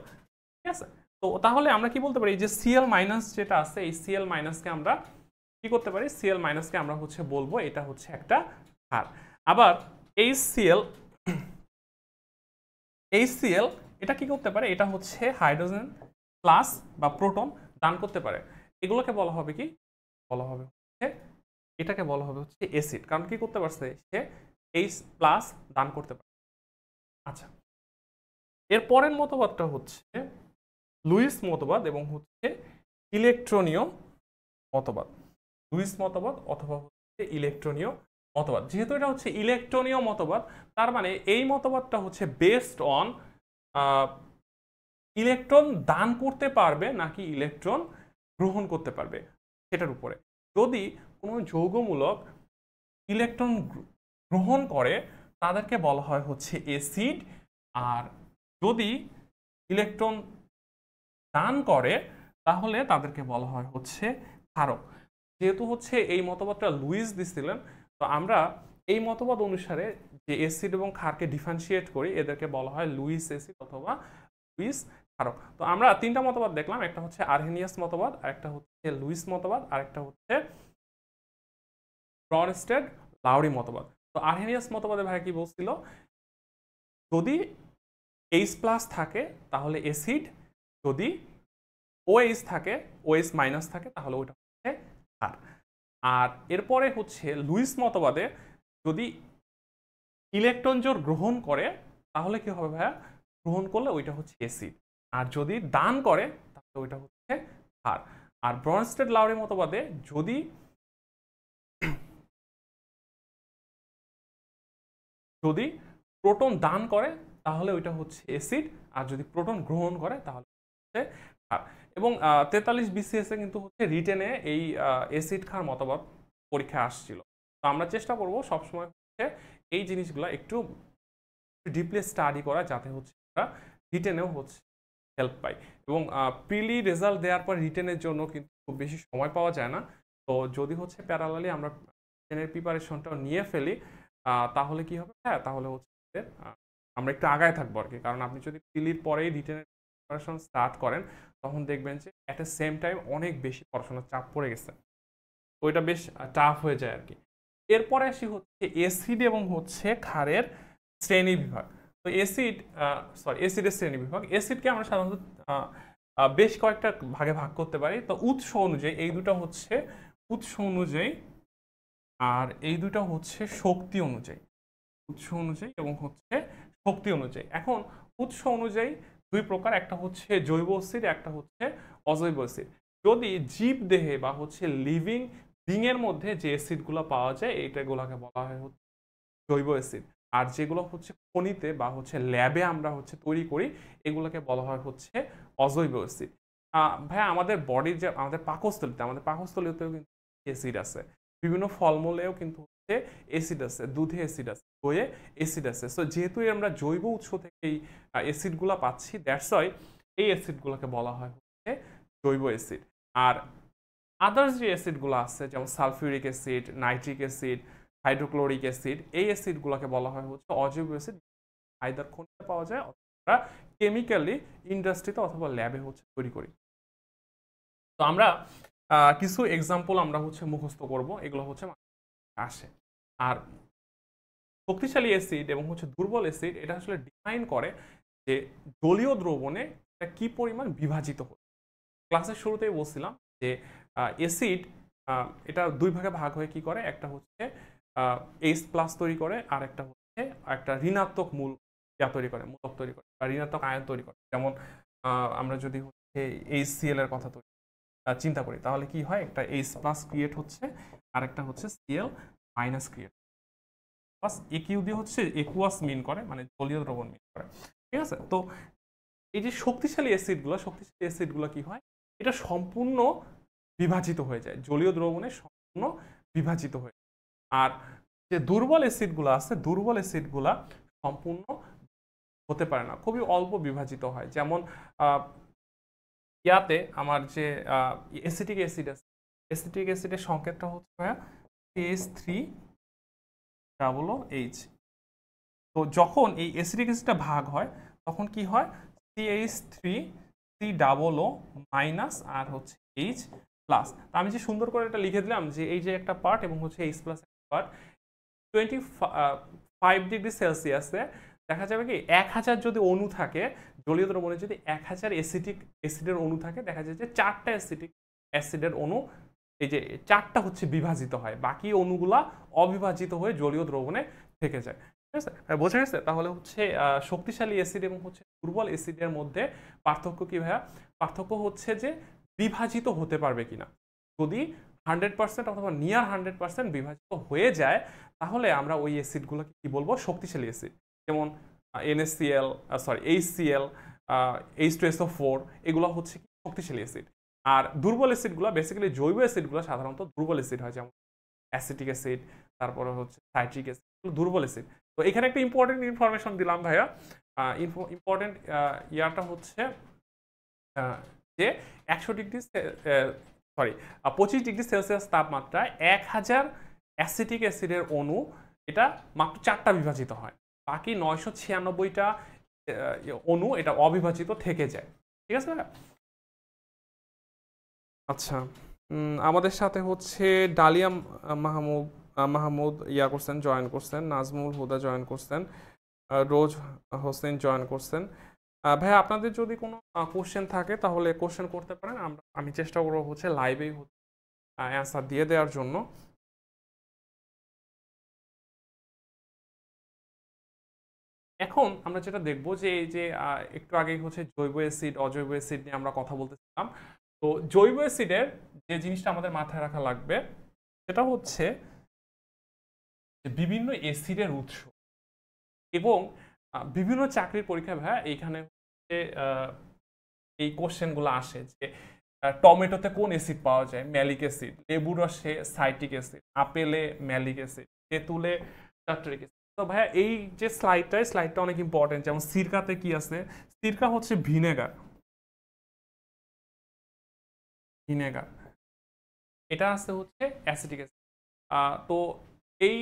ঠিক আছে, তো তাহলে আমরা কি বলতে পারি, যে Cl মাইনাস যেটা আছে এই Cl মাইনাসকে আমরা কি করতে পারি, Cl মাইনাসকে আমরা হচ্ছে বলবো এটা হচ্ছে একটা ক্ষার। আবার HCl এটা কি করতে পারে, এটা হচ্ছে হাইড্রোজেন প্লাস বা প্রোটন দান করতে পারে। এগুলোকে বলা হবে কি, বলা হবে হচ্ছে, এটাকে বলা হবে হচ্ছে অ্যাসিড, কারণ কি করতে পারছে সে H প্লাস দান করতে পারে। আচ্ছা, এর পরের মতবাদটা হচ্ছে লুইস মতবাদ এবং হচ্ছে ইলেকট্রনীয় মতবাদ। লুইস মতবাদ অথবা হচ্ছে ইলেকট্রনীয় মতবাদ। যেহেতু এটা হচ্ছে ইলেকট্রনীয় মতবাদ তার মানে এই মতবাদটা হচ্ছে বেসড অন ইলেকট্রন দান করতে পারবে নাকি ইলেকট্রন গ্রহণ করতে পারবে সেটার উপরে। যদি কোনো যৌগমূলক ইলেকট্রন গ্রহণ করে তাদেরকে বলা হয় হচ্ছে অ্যাসিড, আর যদি ইলেকট্রন দান করে তাহলে তাদেরকে বলা হয় হচ্ছে ক্ষারক। যেহেতু হচ্ছে এই মতবাদটা লুইস দিছিলেন, তো আমরা এই মতবাদ অনুসারে যে অ্যাসিড এবং ক্ষারকে ডিফারেন্সিয়েট করি এদেরকে বলা হয় লুইস অ্যাসিড অথবা লুইস ক্ষারক। তো আমরা তিনটা মতবাদ দেখলাম, একটা হচ্ছে আরহেনিয়াস মতবাদ, আরেকটা হচ্ছে লুইস মতবাদ, আরেকটা হচ্ছে ব্রনস্টেড লাউরি মতবাদ। তো আরহেনিয়াস মতবাদে ভাই কি বলছিল, যদি H প্লাস থাকে তাহলে অ্যাসিড, যদি OH থাকে, OH মাইনাস থাকে তাহলে ওইটা হচ্ছে ক্ষার। আর এরপরে হচ্ছে লুইস মতবাদে যদি ইলেকট্রন জোড় গ্রহণ করে তাহলে কি হবে ভাইয়া, গ্রহণ করলে ওইটা হচ্ছে অ্যাসিড, আর যদি দান করে তাহলে ওইটা হচ্ছে ক্ষার। আর ব্রনস্টেড লাউরি মতবাদে যদি যদি প্রোটন দান করে তাহলে ওইটা হচ্ছে অ্যাসিড, আর যদি প্রোটন গ্রহণ করে তাহলে হচ্ছে ক্ষার। এবং 43 BCS এ কিন্তু হচ্ছে রিটেনে এই অ্যাসিড ক্ষার মতবাদ পরীক্ষায় আসছিল। তো আমরা চেষ্টা করব সবসময় হচ্ছে এই জিনিসগুলো একটু ডিপলি স্টাডি করা, যাতে হচ্ছে আমরা রিটেনেও হচ্ছে হেল্প পাই। এবং প্রিলি রেজাল্ট দেওয়ার পর রিটেনের জন্য কিন্তু খুব বেশি সময় পাওয়া যায় না। তো যদি হচ্ছে প্যারালালি আমরা রিটেনের প্রিপারেশনটাও নিয়ে ফেলি তাহলে কি হবে, হ্যাঁ তাহলে হচ্ছে আমরা একটু আগায় থাকবো আর কি। কারণ আপনি যদি প্রিলির পরেই রিটেনের প্রিপারেশন স্টার্ট করেন তখন দেখবেন যে অ্যাট এ সেম টাইম অনেক বেশি পড়াশোনার চাপ পড়ে গেছে, ওইটা বেশ টাফ হয়ে যায় আর কি। এরপরে আসি হচ্ছে অ্যাসিড এবং হচ্ছে ক্ষারের শ্রেণী বিভাগ। তো অ্যাসিডের শ্রেণী বিভাগ। অ্যাসিডকে আমরা সাধারণত বেশ কয়েকটা ভাগে ভাগ করতে পারি। তো উৎস অনুযায়ী এই দুটো হচ্ছে উৎস অনুযায়ী, আর এই দুটো হচ্ছে শক্তি অনুযায়ী। উৎস অনুযায়ী এবং হচ্ছে শক্তি অনুযায়ী। এখন উৎস অনুযায়ী দুই প্রকার, একটা হচ্ছে জৈব অ্যাসিড, একটা হচ্ছে অজৈব অ্যাসিড। যদি জীব দেহে বা হচ্ছে লিভিং বিং এর মধ্যে যে অ্যাসিডগুলো পাওয়া যায় এইটাগুলোকে বলা হয় হচ্ছে জৈব অ্যাসিড, আর যেগুলো হচ্ছে খনিতে বা হচ্ছে ল্যাবে আমরা হচ্ছে তৈরি করি এগুলোকে বলা হয় হচ্ছে অজৈব অ্যাসিড। ভাইয়া আমাদের বডির যে আমাদের পাকস্থলীতেও কিন্তু অ্যাসিড আছে, বিভিন্ন ফলমূলেও কিন্তু হচ্ছে অ্যাসিড আছে, দুধে অ্যাসিড আছে, দইয়ে অ্যাসিড আছে। সো যেহেতু আমরা জৈব উৎস থেকে এই অ্যাসিডগুলো পাচ্ছি, দ্যাটস ওয়াই এই অ্যাসিডগুলোকে বলা হয় হচ্ছে জৈব অ্যাসিড। আর আদার্স যে অ্যাসিডগুলো আছে যেমন sulphuric acid, nitric acid, hydrochloric acid, এই অ্যাসিডগুলোকে বলা হয় হচ্ছে অজৈব অ্যাসিড। আইদার খনিতে পাওয়া যায় অথবা কেমিক্যালি ইন্ডাস্ট্রিতে অথবা ল্যাবে হচ্ছে তৈরি করি। তো আমরা কিছু এক্সাম্পল আমরা হচ্ছে মুখস্থ করব, এগুলো হচ্ছে আসে। আর শক্তিশালী অ্যাসিড এবং হচ্ছে দুর্বল অ্যাসিড এটা আসলে ডিফাইন করে যে জলীয় দ্রবণে এটা কি পরিমাণ বিভাজিত হয়। ক্লাসের শুরুতেই বলছিলাম যে অ্যাসিড এটা দুই ভাগে ভাগ হয়ে কি করে, একটা হচ্ছে H+ তৈরি করে, আর একটা হচ্ছে একটা ঋণাত্মক মূল তৈরি করে, মূলক তৈরি করে বা ঋণাত্মক আয়ন তৈরি করে। যেমন আমরা যদি হচ্ছে HCl এর কথা চিন্তা করি তাহলে কি হয়, একটা H+ ক্রিয়েট হচ্ছে আর একটা হচ্ছে Cl- ক্রিয়েট প্লাস একিউ দিয়ে হচ্ছে একুয়াস মিন করে, মানে জলীয় দ্রবণ মিন করে। ঠিক আছে, তো এই যে শক্তিশালী অ্যাসিডগুলো কি হয়, এটা সম্পূর্ণ বিভাজিত হয়ে যায়, জলীয় দ্রবণে সম্পূর্ণ বিভাজিত হয়ে যায়। আর যে দুর্বল অ্যাসিডগুলা সম্পূর্ণ হতে পারে না, খুবই অল্প বিভাজিত হয়। যেমন ইয়াতে আমার যে অ্যাসিটিক অ্যাসিড আছে, অ্যাসিটিক অ্যাসিডের সংকেতটা হচ্ছে CH3OH। তো যখন এই অ্যাসিটিক অ্যাসিডটা ভাগ হয় তখন কি হয়, CH3COO মাইনাস আর হচ্ছে H প্লাস। আমি যে সুন্দর করে এটা লিখে দিলাম যে এই যে একটা পার্ট এবং হচ্ছে H প্লাস পার্ট 25 ডিগ্রি সেলসিয়াসে দেখা যাবে কি 1000 যদি অণু থাকে, জলীয় দ্রবণে যদি 1000 অ্যাসিডের অণু থাকে, দেখা যায় যে 4টা অ্যাসিডের অণু, এই যে 4টা হচ্ছে বিভাজিত হয়, বাকি অণুগুলা অবিভাজিত হয়ে জলীয় দ্রবণে থেকে যায়। ঠিক আছে, বোঝা গেছে? তাহলে হচ্ছে শক্তিশালী অ্যাসিড এবং হচ্ছে দুর্বল অ্যাসিডের মধ্যে পার্থক্য কি ভাইয়া? পার্থক্য হচ্ছে যে বিভাজিত হতে পারবে কিনা। যদি 100% অথবা নিয়ার 100% বিভাজিত হয়ে যায় তাহলে আমরা ওই অ্যাসিডগুলোকে কি বলবো, শক্তিশালী অ্যাসিড। যেমন HCl, H2SO4 এগুলো হচ্ছে শক্তিশালী অ্যাসিড। আর দুর্বল অ্যাসিডগুলো বেসিক্যালি জৈব অ্যাসিডগুলো সাধারণত দুর্বল অ্যাসিড হয়, যেমন অ্যাসিটিক অ্যাসিড, তারপরে হচ্ছে সাইট্রিক অ্যাসিড, দুর্বল অ্যাসিড। তো এখানে একটা ইম্পর্টেন্ট ইনফরমেশন দিলাম ভাইয়া। ইম্পর্টেন্ট ইয়াটা হচ্ছে যে 25 ডিগ্রি সেলসিয়াস তাপমাত্রায় 1000 অ্যাসিটিক অ্যাসিডের অণু এটা মাত্র 4টা বিভাজিত হয়, বাকি 996টা অণু এটা অবিভাজিত থেকে যায়। ঠিক আছে, আচ্ছা। আমাদের সাথে হচ্ছে ডালিয়া মাহমুদ করছেন, জয়েন করছেন, নাজমুল হুদা জয়েন করছেন, রোজ হোসেন জয়েন করছেন। ভাইয়া আপনাদের যদি কোনো কোশ্চেন থাকে তাহলে কোশ্চেন করতে পারেন, আমি চেষ্টা করবো হচ্ছে লাইভেই অ্যান্সার দিয়ে দেওয়ার জন্য। এখন আমরা যেটা দেখব যে এই যে একটু আগেই হচ্ছে জৈব অ্যাসিড অজৈব অ্যাসিড নিয়ে আমরা কথা বলতেছিলাম। তো জৈব অ্যাসিডের যে জিনিসটা আমাদের মাথায় রাখা লাগবে সেটা হচ্ছে যে বিভিন্ন অ্যাসিডের উৎস এবং বিভিন্ন চাকরির পরীক্ষা ভাইয়া এইখানে হচ্ছে এই কোশ্চেনগুলো আসে যে টমেটোতে কোন অ্যাসিড পাওয়া যায়, ম্যালিক অ্যাসিড, লেবুর রসে সাইট্রিক অ্যাসিড, আপেলে ম্যালিক অ্যাসিড, তেঁতুলে টার্টারিক অ্যাসিড। তো ভাইয়া এই যে স্লাইডটা অনেক ইম্পর্টেন্ট। যেমন সিরকাতে কি আছে, সিরকা হচ্ছে ভিনেগার, এটা আছে হচ্ছে অ্যাসিটিক অ্যাসিড। তো এই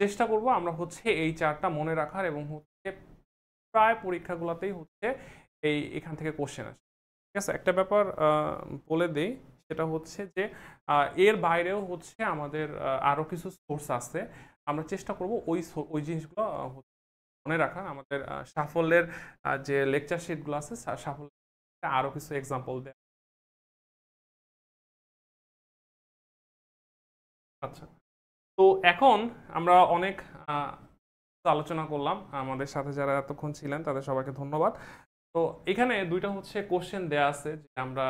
চেষ্টা করব আমরা হচ্ছে এই চারটা মনে রাখার, এবং হচ্ছে প্রায় পরীক্ষাগুলোতেই হচ্ছে এখান থেকে কোশ্চেন আসে। ঠিক আছে, একটা ব্যাপার বলে দেই, সেটা হচ্ছে যে এর বাইরেও হচ্ছে আমাদের আরও কিছু সোর্স আছে, আমরা চেষ্টা করব ওই জিনিসগুলো মনে রাখার। আমাদের সাফল্যের যে লেকচার শিটগুলো আছে, সাফল্য আরও কিছু এক্সাম্পল দেয়। আচ্ছা, তো এখন আমরা অনেক আলোচনা করলাম, আমাদের সাথে যারা এতক্ষণ ছিলেন তাদের সবাইকে ধন্যবাদ। তো এখানে দুইটা হচ্ছে কোশ্চেন দেয়া আছে যে আমরা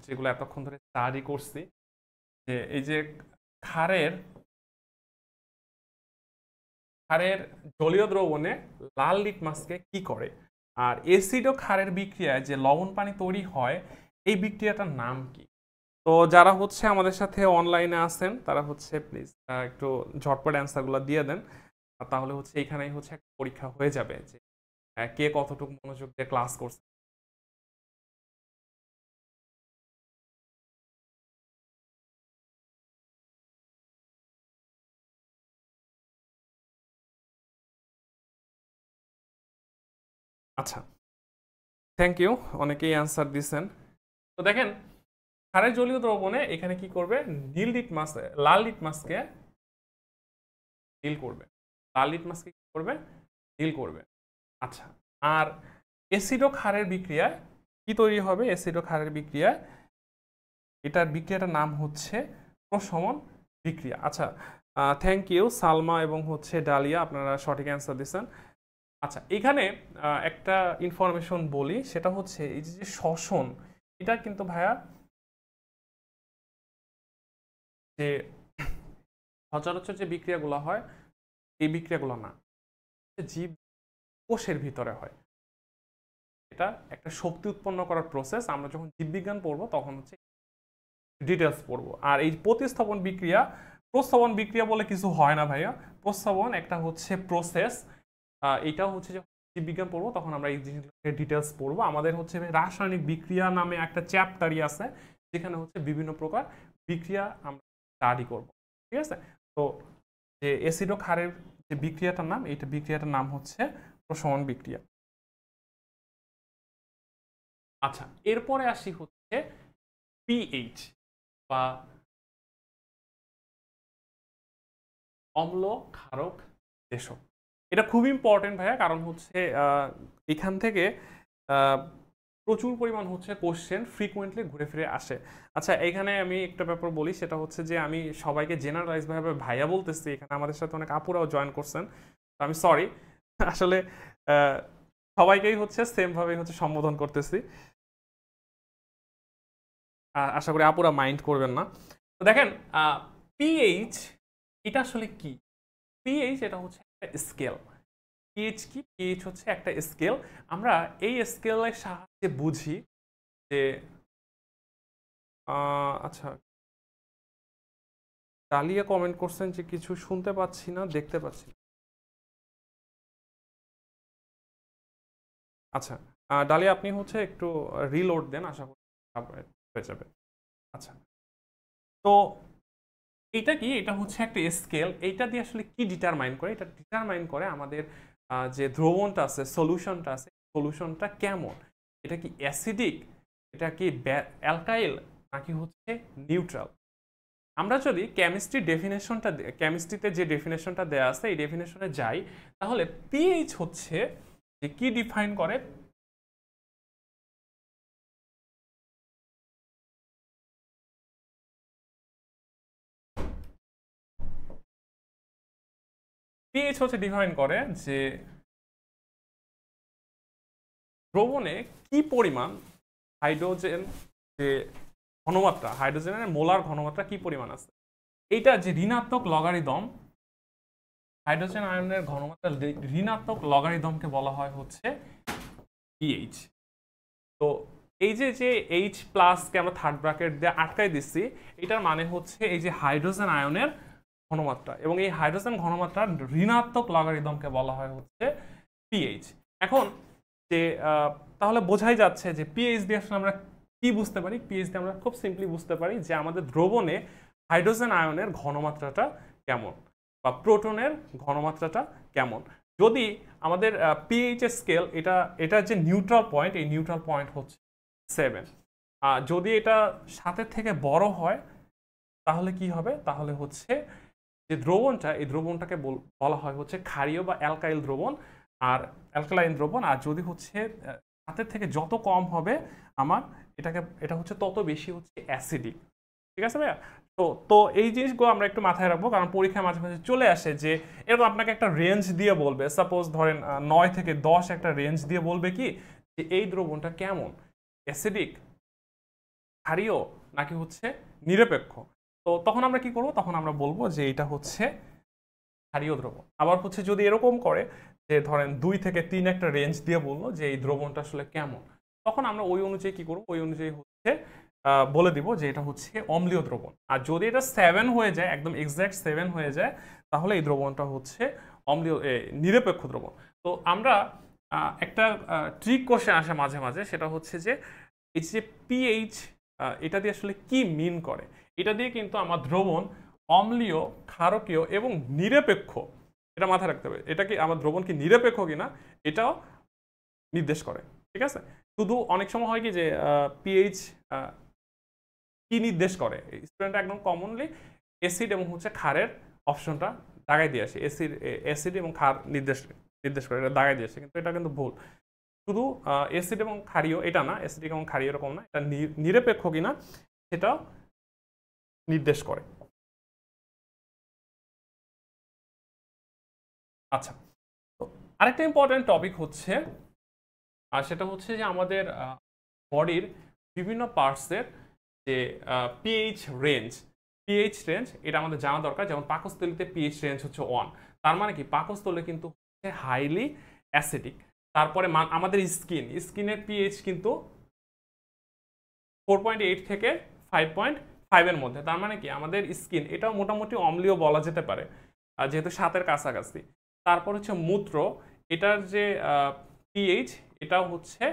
যেগুলো এতক্ষণ ধরে স্টাডি করছি, যে এই যে ক্ষারের জলীয় দ্রবণে লাল লিটমাসকে কি করে, আর অ্যাসিড ও ক্ষারের বিক্রিয়ায় যে লবণ পানি তৈরি হয় এই বিক্রিয়াটার নাম কি। তো যারা হচ্ছে আমাদের সাথে অনলাইনে আছেন তারা হচ্ছে প্লিজ একটু ঝটপট অ্যান্সারগুলো দিয়ে দেন, তাহলে হচ্ছে এখানেই হচ্ছে একটা পরীক্ষা হয়ে যাবে যে কে কতটুকু মনোযোগ দিয়ে ক্লাস করছে। আচ্ছা, থ্যাংক ইউ, অনেকেই অ্যান্সার দিছেন। তো দেখেন, ক্ষারের জলীয় দ্রবণে এখানে কি করবে, লাল লিটমাসকে নীল করবে। লাল লিটমাসকে কি করবে, নীল করবে। আচ্ছা, আর অ্যাসিড ও ক্ষারের বিক্রিয়ায় কি তৈরি হবে? অ্যাসিড ও ক্ষারের বিক্রিয়ায় এটার বিক্রিয়াটার নাম হচ্ছে প্রশমন বিক্রিয়া। আচ্ছা, থ্যাংক ইউ সালমা এবং হচ্ছে ডালিয়া, আপনারা সঠিক অ্যান্সার দিচ্ছেন। আচ্ছা, এখানে একটা ইনফরমেশন বলি, সেটা হচ্ছে এই যে শ্বসন, এটা কিন্তু ভাইয়া যে সচরাচর যে বিক্রিয়াগুলো হয় এই বিক্রিয়াগুলো না, জীব কোষের ভিতরে হয়। এটা একটা শক্তি উৎপন্ন করার প্রসেস। আমরা যখন জীববিজ্ঞান পড়বো তখন হচ্ছে ডিটেলস পড়বো। আর এই প্রতিস্থাপন বিক্রিয়া, প্রস্থাবন বিক্রিয়া বলে কিছু হয় না ভাইয়া। প্রস্থাবন একটা হচ্ছে প্রসেস, এইটাও হচ্ছে যখন জীববিজ্ঞান পড়বো তখন আমরা এই জিনিসগুলোকে ডিটেলস পড়বো। আমাদের হচ্ছে রাসায়নিক বিক্রিয়া নামে একটা চ্যাপ্টারই আছে, যেখানে হচ্ছে বিভিন্ন প্রকার বিক্রিয়া আমরা স্টাডি করব। ঠিক আছে? তো যে অ্যাসিড ও ক্ষারের যে বিক্রিয়াটার নাম, এইটা বিক্রিয়াটার নাম হচ্ছে প্রশমন বিক্রিয়া। আচ্ছা, এরপরে আসি হচ্ছে পিএইচ বা অম্ল ক্ষারক দেশক। এটা খুব ইম্পর্টেন্ট ভাইয়া, কারণ হচ্ছে এখান থেকে প্রচুর পরিমাণ হচ্ছে কোশ্চেন ফ্রিকুয়েন্টলি ঘুরে ফিরে আসে। আচ্ছা, এখানে আমি একটা ব্যাপার বলি, সেটা হচ্ছে যে আমি সবাইকে জেনারেলাইজ ভাবে ভাইয়া বলতেছি। এখানে আমাদের সাথে অনেক আপুরাও জয়েন করছেন, তো আমি সরি। আসলে সবাইকেই হচ্ছে সেম ভাবে হচ্ছে সম্বোধন করতেছি। আশা করি আপুরা মাইন্ড করবেন না। তো দেখেন, পিএইচ এটা আসলে কি? পিএইচ এটা হচ্ছে একটা স্কেল। পিএইচ কি? পিএইচ হচ্ছে একটা স্কেল। আমরা এই স্কেলের সাহায্যে বুঝি যে আচ্ছা, ডালিয়া কমেন্ট করছেন যে কিছু শুনতে পাচ্ছি না, দেখতে পাচ্ছি। আচ্ছা, ডালিয়া আপনি হচ্ছে একটু রিলোড দেন, আশা করি হয়ে যাবে। আচ্ছা, তো এটা কি? এটা হচ্ছে একটা স্কেল। এইটা দিয়ে আসলে কি ডিটারমাইন করে? এটা ডিটারমাইন করে আমাদের যে দ্রবণটা আছে, সলিউশনটা আছে, সলিউশনটা কেমন। এটা কি অ্যাসিডিক, এটা কি অ্যালকাইল, নাকি হচ্ছে নিউট্রাল। আমরা যদি কেমিস্ট্রিতে যে ডেফিনেশনটা দেওয়া আছে এই ডেফিনেশনে যাই, তাহলে পিএইচ হচ্ছে যে কি ডিফাইন করে? পিএইচ হচ্ছে ডিফাইন করে যে দ্রবণে কি পরিমাণ হাইড্রোজেন, যে ঘনমাত্রা, হাইড্রোজেনের মোলার ঘনমাত্রা কি পরিমাণ আছে। এইটা যে ঋণাত্মক লগারিদম, হাইড্রোজেন আয়নের ঘনমাত্রা ঋণাত্মক লগারিদমকে বলা হয় হচ্ছে পিএইচ। তো এই যে যে এইচ প্লাসকে আমরা থার্ড ব্র্যাকেট দিয়ে আটকাই দিচ্ছি, এটার মানে হচ্ছে এই যে হাইড্রোজেন আয়নের ঘনমাত্রা, এবং এই হাইড্রোজেন ঘনমাত্রার ঋণাত্মক লগারিদমকে বলা হয় হচ্ছে পিএইচ। এখন যে তাহলে বোঝাই যাচ্ছে যে পিএইচ দিয়ে আসলে আমরা কি বুঝতে পারি? পিএইচ দিয়ে আমরা খুব সিম্পলি বুঝতে পারি যে আমাদের দ্রবণে হাইড্রোজেন আয়নের ঘনমাত্রাটা কেমন বা প্রোটনের ঘনমাত্রাটা কেমন। যদি আমাদের পিএইচ স্কেল, এটা যে নিউট্রাল পয়েন্ট, এই নিউট্রাল পয়েন্ট হচ্ছে 7। যদি এটা 7-এর থেকে বড় হয় তাহলে কি হবে? তাহলে হচ্ছে যে দ্রবণটা, এই দ্রবণটাকে বলা হয় হচ্ছে ক্ষারীয় বা অ্যালকাইল দ্রবণ, আর অ্যালকালাইন দ্রবণ। আর যদি হচ্ছে 7-এর থেকে যত কম হবে আমার, এটা হচ্ছে তত বেশি হচ্ছে অ্যাসিডিক। ঠিক আছে ভাইয়া? তো তো এই জিনিসগুলো আমরা একটু মাথায় রাখবো, কারণ পরীক্ষায় মাঝে মাঝে চলে আসে যে এরকম আপনাকে একটা রেঞ্জ দিয়ে বলবে। সাপোজ ধরেন 9 থেকে 10 একটা রেঞ্জ দিয়ে বলবে কি যে এই দ্রবণটা কেমন, অ্যাসিডিক, ক্ষারীয়, নাকি হচ্ছে নিরপেক্ষ। তো তখন আমরা কি করব? তখন আমরা বলবো যে এটা হচ্ছে ক্ষারীয় দ্রবণ। আবার হচ্ছে যদি এরকম করে যে ধরেন 2 থেকে 3 একটা রেঞ্জ দিয়ে বললো যে এই দ্রবণটা আসলে কেমন, তখন আমরা ওই অনুযায়ী কি করব? ওই অনুযায়ী হচ্ছে বলে দিব যে এটা হচ্ছে অম্লীয় দ্রবণ। আর যদি এটা 7 হয়ে যায়, একদম এক্সাক্ট 7 হয়ে যায়, তাহলে এই দ্রবণটা হচ্ছে অম্লীয় নিরপেক্ষ দ্রবণ। তো আমরা একটা ট্রিক কোশ্চেন আসে মাঝে মাঝে, সেটা হচ্ছে যে এই যে পিএইচ, এটা দিয়ে আসলে কি মিন করে। এটা দিয়ে কিন্তু আমার দ্রবণ অম্লীয়, ক্ষারকীয় এবং নিরপেক্ষ, এটা মাথায় রাখতে হবে। এটা কি আমার দ্রবণ কি নিরপেক্ষ কিনা এটাও নির্দেশ করে। ঠিক আছে? শুধু অনেক সময় হয় কি যে পিএইচ কি নির্দেশ করে, স্টুডেন্ট একদম কমনলি অ্যাসিড এবং হচ্ছে ক্ষারের অপশনটা দাগাই দিয়ে আসে, অ্যাসিড এবং ক্ষার নির্দেশ করে, এটা দাগাই দিয়ে আসে, কিন্তু এটা কিন্তু ভুল। শুধু অ্যাসিড এবং ক্ষারীয় এটা না, অ্যাসিডিক এবং ক্ষারীয় এরকম না, এটা নিরপেক্ষ কিনা সেটাও নির্দেশ করে। আচ্ছা, তো আরেকটা ইম্পর্টেন্ট টপিক হচ্ছে, আর সেটা হচ্ছে যে আমাদের বডির বিভিন্ন পার্টসের যে পিএইচ রেঞ্জ এটা আমাদের জানা দরকার। যেমন পাকস্থলীতে পিএইচ রেঞ্জ হচ্ছে 1, তার মানে কি পাকস্থলী কিন্তু হচ্ছে হাইলি অ্যাসিডিক। তারপরে আমাদের স্কিনের পিএইচ কিন্তু 4.8 থেকে 5.5 এর মধ্যে, তার মানে কি আমাদের স্কিন এটাও মোটামুটি অম্লীয় বলা যেতে পারে, যেহেতু 7-এর কাছাকাছি। তারপর হচ্ছে মূত্র, এটার যে পিএইচ এটাও হচ্ছে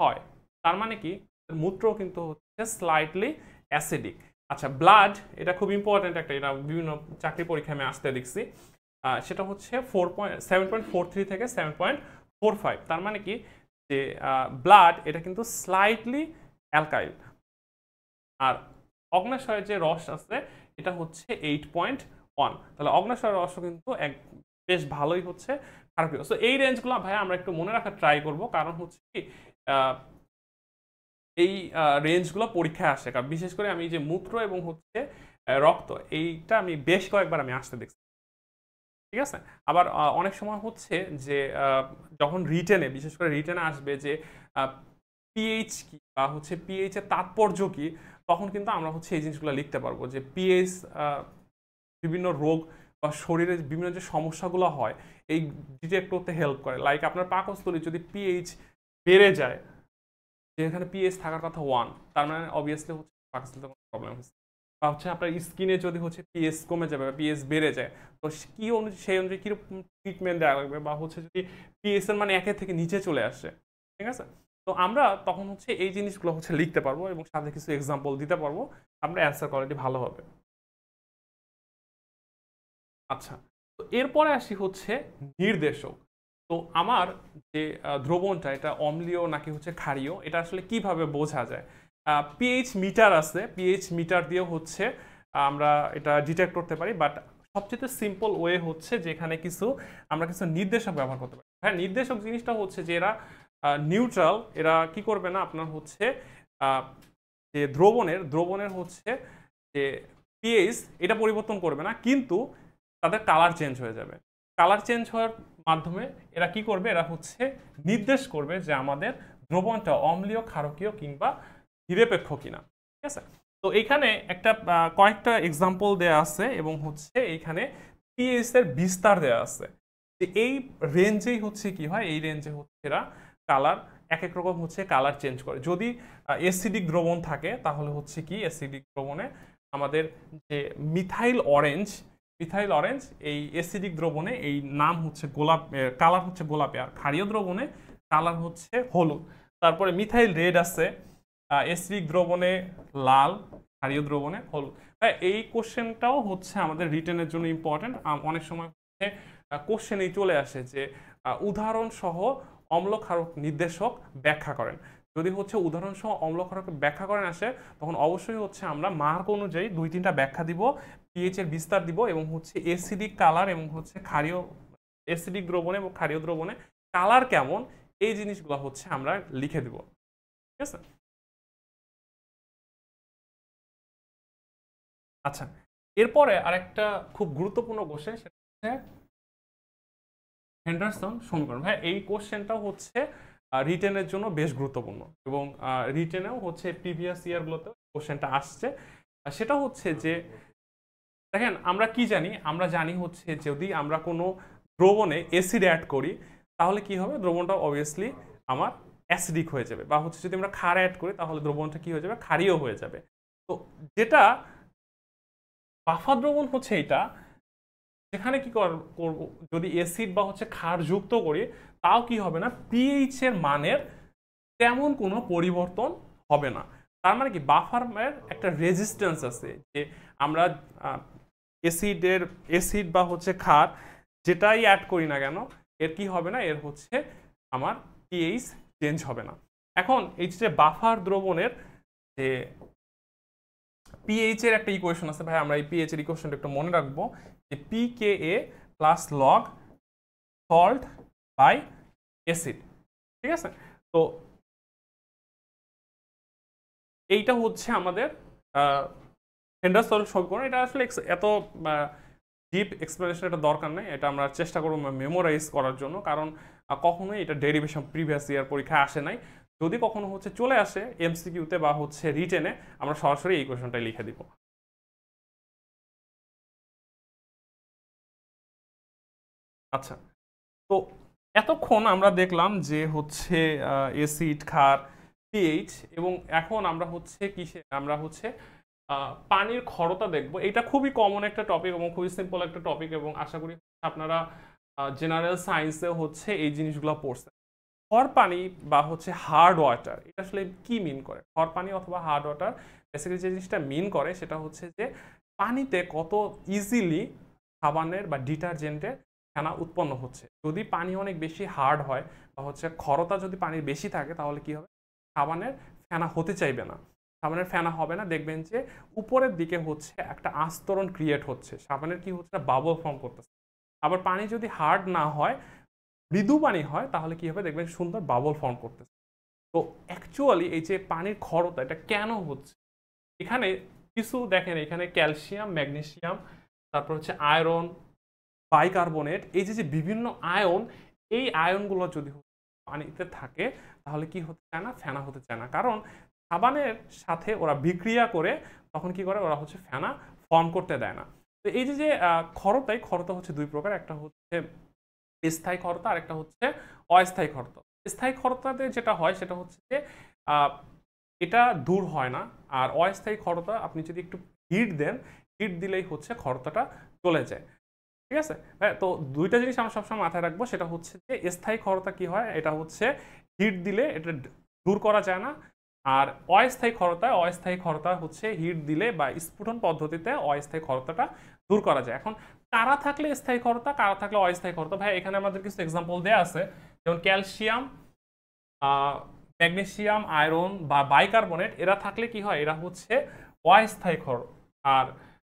6, তার মানে কি মূত্র কিন্তু হচ্ছে স্লাইটলি অ্যাসিডিক। আচ্ছা, ব্লাড, এটা খুব ইম্পর্টেন্ট একটা, এটা বিভিন্ন চাকরি পরীক্ষায় আমি আসতে দেখছি, সেটা হচ্ছে 7.43 থেকে 7.45, তার মানে কি যে ব্লাড এটা কিন্তু স্লাইটলি অ্যালকাইল। আর অগ্ন্যাশয়ের যে রস আছে এটা হচ্ছে 8.1, তাহলে অগ্ন্যাশয়ের রসও কিন্তু বেশ ভালোই হচ্ছে ক্ষারকীয়। সো এই রেঞ্জগুলো ভাই আমরা একটু মনে রাখার ট্রাই করব, কারণ হচ্ছে কি এই রেঞ্জগুলো পরীক্ষায় আসে, কারণ বিশেষ করে আমি যে মূত্র এবং হচ্ছে রক্ত, এইটা আমি বেশ কয়েকবার আমি আসতে দেখছি, ঠিক আছে। আবার অনেক সময় হচ্ছে যে যখন রিটেনে, বিশেষ করে রিটেনে আসবে যে পিএইচ কি বা হচ্ছে পিএইচ এর তাৎপর্য কি, তখন কিন্তু আমরা হচ্ছে এই জিনিসগুলো লিখতে পারবো যে পিএইচ বিভিন্ন রোগ বা শরীরে বিভিন্ন যে সমস্যাগুলো হয় এই ডিটেক্ট করতে হেল্প করে। লাইক আপনার পাকস্থলী যদি পিএইচ বেড়ে যায়, যেখানে পিএইচ থাকার কথা 1, তার মানে অবভিয়াসলি হচ্ছে পাকস্থলীতে কোনো প্রবলেম হচ্ছে। বা হচ্ছে আপনার স্কিনে যদি হচ্ছে পিএইচ কমে যাবে বা পিএইচ বেড়ে যায়, তো কি অনুযায়ী সেই অনুযায়ী কীরকম ট্রিটমেন্ট দেওয়া লাগবে, বা হচ্ছে যদি পিএইচ এর মানে 1 থেকে নিচে চলে আসে, ঠিক আছে, তো আমরা তখন হচ্ছে এই জিনিসগুলো হচ্ছে লিখতে পারবো এবং সাথে কিছু এক্সাম্পল দিতে পারবো, আমরা অ্যান্সার কোয়ালিটি ভালো হবে। আচ্ছা, তো এরপরে আসি হচ্ছে নির্দেশক। তো আমার যে দ্রবণটা এটা অম্লীয় নাকি হচ্ছে ক্ষারীয়, এটা আসলে কিভাবে বোঝা যায়? পিএইচ মিটার আছে, পিএইচ মিটার দিয়ে হচ্ছে আমরা এটা ডিটেক্ট করতে পারি, বাট সবচেয়ে সিম্পল ওয়ে হচ্ছে যেখানে আমরা কিছু নির্দেশক ব্যবহার করতে পারি। হ্যাঁ, নির্দেশক জিনিসটা হচ্ছে যে এরা নিউট্রাল, এরা কি করবে না আপনার হচ্ছে যে দ্রবণের হচ্ছে যে পিএইচ এটা পরিবর্তন করবে না, কিন্তু তাদের কালার চেঞ্জ হয়ে যাবে। কালার চেঞ্জ হওয়ার মাধ্যমে এরা কি করবে, এরা হচ্ছে নির্দেশ করবে যে আমাদের দ্রবণটা অম্লীয়, ক্ষারকীয় কিংবা নিরপেক্ষ কিনা, ঠিক আছে। তো এখানে একটা কয়েকটা এক্সাম্পল দেয়া আছে এবং হচ্ছে এইখানে পিএইচ এর বিস্তার দেয়া আছে, যে এই রেঞ্জেই হচ্ছে কি হয়, এই রেঞ্জে হচ্ছে এরা কালার এক এক রকম হচ্ছে কালার চেঞ্জ করে। যদি অ্যাসিডিক দ্রবণ থাকে তাহলে হচ্ছে কি অ্যাসিডিক দ্রবণে আমাদের যে মিথাইল অরেঞ্জ, এই অ্যাসিডিক দ্রবণে এই নাম হচ্ছে কালার হচ্ছে গোলাপি, আর ক্ষারীয় দ্রবণে কালার হচ্ছে হলুদ। তারপরে মিথাইল রেড আছে, অ্যাসিডিক দ্রবণে লাল, ক্ষারীয় দ্রবণে হলুদ। এই কোশ্চেনটাও হচ্ছে আমাদের রিটেনের জন্য ইম্পর্টেন্ট। অনেক সময় হচ্ছে কোশ্চেনেই চলে আসে যে উদাহরণ সহ অম্লক্ষারক নির্দেশক ব্যাখ্যা করেন। যদি হচ্ছে উদাহরণ সহ অম্লক্ষারক ব্যাখ্যা করেন আসে, তখন অবশ্যই হচ্ছে আমরা মার্ক অনুযায়ী 2-3টা ব্যাখ্যা দিব, পিএইচ এর বিস্তার দিব এবং হচ্ছে অ্যাসিডিক কালার এবং হচ্ছে ক্ষারীয়, অ্যাসিডিক দ্রবণে এবং ক্ষারীয় দ্রবণে কালার কেমন, এই জিনিসগুলো হচ্ছে আমরা লিখে দিব, ঠিক আছে। আচ্ছা, এরপরে আরেকটা খুব গুরুত্বপূর্ণ কোশ্চেন, সেটা হচ্ছে হেন্ডারসন সমীকরণ। ভাই এই কোশ্চেনটাও হচ্ছে রিটেনের জন্য বেশ গুরুত্বপূর্ণ এবং রিটেনেও হচ্ছে প্রিভিয়াস ইয়ারগুলোতেও কোশ্চেনটা আসছে। সেটা হচ্ছে যে দেখেন আমরা কি জানি, আমরা জানি হচ্ছে যদি আমরা কোনো দ্রবণে অ্যাসিড অ্যাড করি তাহলে কি হবে, দ্রবণটা অবভিয়াসলি আমার অ্যাসিডিক হয়ে যাবে, বা হচ্ছে যদি আমরা ক্ষার অ্যাড করি তাহলে দ্রবণটা কি হয়ে যাবে, ক্ষারীয় হয়ে যাবে। তো যেটা বাফার দ্রবণ হচ্ছে এটা, যেখানে কি করব, যদি অ্যাসিড বা হচ্ছে ক্ষার যুক্ত করি তাও কি হবে না, পিএইচ এর মানের তেমন কোনো পরিবর্তন হবে না। তার মানে কি বাফারের একটা রেজিস্ট্যান্স আছে, যে আমরা অ্যাসিড বা হচ্ছে ক্ষার যেটাই অ্যাড করি না কেন এর কি হবে না, এর হচ্ছে আমার পিএইচ চেঞ্জ হবে না। এখন এই যে বাফার দ্রবণের যে পিএইচ এর একটা ইকুয়েশন আছে, ভাই আমরা এই পিএইচ এর ইকুয়েশনটা একটু মনে রাখবো, যে pKa plus log salt by acid, ঠিক আছে? তো এইটা হচ্ছে আমাদের হেন্ডারসন সমীকরণ। এটা আসলে এত ডিপ এক্সপ্লেনেশন এটা দরকার নেই, এটা আমরা চেষ্টা করব মেমোরাইজ করার জন্য, কারণ কখনোই এটা ডেরিভেশন প্রিভিয়াস ইয়ার পরীক্ষায় আসে নাই। যদি কখনো হচ্ছে চলে আসে এমসিকিউতে বা হচ্ছে রিটেনে, আমরা সরাসরি এই কোয়েশনটাই লিখে দিব। আচ্ছা, তো এতক্ষণ আমরা দেখলাম যে হচ্ছে অ্যাসিড, ক্ষার, পিএইচ, এবং এখন আমরা হচ্ছে আমরা হচ্ছে পানির ক্ষরতা দেখব। এটা খুবই কমন একটা টপিক এবং খুবই সিম্পল একটা টপিক, এবং আশা করি আপনারা জেনারেল সায়েন্সে হচ্ছে এই জিনিসগুলো পড়ছেন। খর পানি বা হচ্ছে হার্ড ওয়াটার, এটা আসলে কি মিন করে? খর পানি অথবা হার্ড ওয়াটার বেসিক্যালি যে জিনিসটা মিন করে সেটা হচ্ছে যে পানিতে কত ইজিলি সাবানের বা ডিটারজেন্টের ফেনা উৎপন্ন হচ্ছে। যদি পানি অনেক বেশি হার্ড হয় বা হচ্ছে ক্ষরতা যদি পানির বেশি থাকে, তাহলে কি হবে? সাবানের ফেনা হতে চাইবে না, সাবানের ফেনা হবে না। দেখবেন যে উপরের দিকে হচ্ছে একটা আস্তরণ ক্রিয়েট হচ্ছে, সাবানের কি হচ্ছে? বাবল ফর্ম করতেছে। আবার পানি যদি হার্ড না হয়, মৃদু পানি হয়, তাহলে কি হবে? দেখবেন সুন্দর বাবল ফর্ম করতেছে। তো অ্যাকচুয়ালি এই যে পানির ক্ষরতা, এটা কেন হচ্ছে? এখানে কিছু দেখেন, এখানে ক্যালসিয়াম, ম্যাগনেসিয়াম, তারপর হচ্ছে আয়রন, বাইকার্বনেট, এই যে বিভিন্ন আয়ন, এই আয়নগুলো যদি পানিতে থাকে তাহলে কি হতে চায় না? ফেনা হতে চায় না। কারণ সাবানের সাথে ওরা বিক্রিয়া করে তখন কি করে? ওরা হচ্ছে ফেনা ফর্ম করতে দেয় না। তো এই যে ক্ষরতা হচ্ছে দুই প্রকার, একটা হচ্ছে স্থায়ী ক্ষরতা আর একটা হচ্ছে অস্থায়ী ক্ষরতা। স্থায়ী ক্ষরতাতে যেটা হয় সেটা হচ্ছে যে এটা দূর হয় না, আর অস্থায়ী ক্ষরতা আপনি যদি একটু হিট দেন, হিট দিলেই হচ্ছে ক্ষরতাটা চলে যায়, ঠিক আছে? হ্যাঁ, তো দুইটা জিনিস আমরা সবসময় মাথায় রাখবো। সেটা হচ্ছে যে স্থায়ী ক্ষরতা কি হয়, এটা হচ্ছে হিট দিলে এটা দূর করা যায় না। আর অস্থায়ী ক্ষরতা হচ্ছে হিট দিলে বা স্ফুটন পদ্ধতিতে অস্থায়ী ক্ষরতাটা দূর করা যায়। এখন কারা থাকলে স্থায়ী ক্ষরতা, কারা থাকলে অস্থায়ী ক্ষরতা? ভাই এখানে আমাদের কিছু এক্সাম্পল দেওয়া আছে, যেমন ক্যালসিয়াম, ম্যাগনেসিয়াম, আয়রন বা বাইকার্বনেট, এরা থাকলে কি হয়? এরা হচ্ছে অস্থায়ী ক্ষর। আর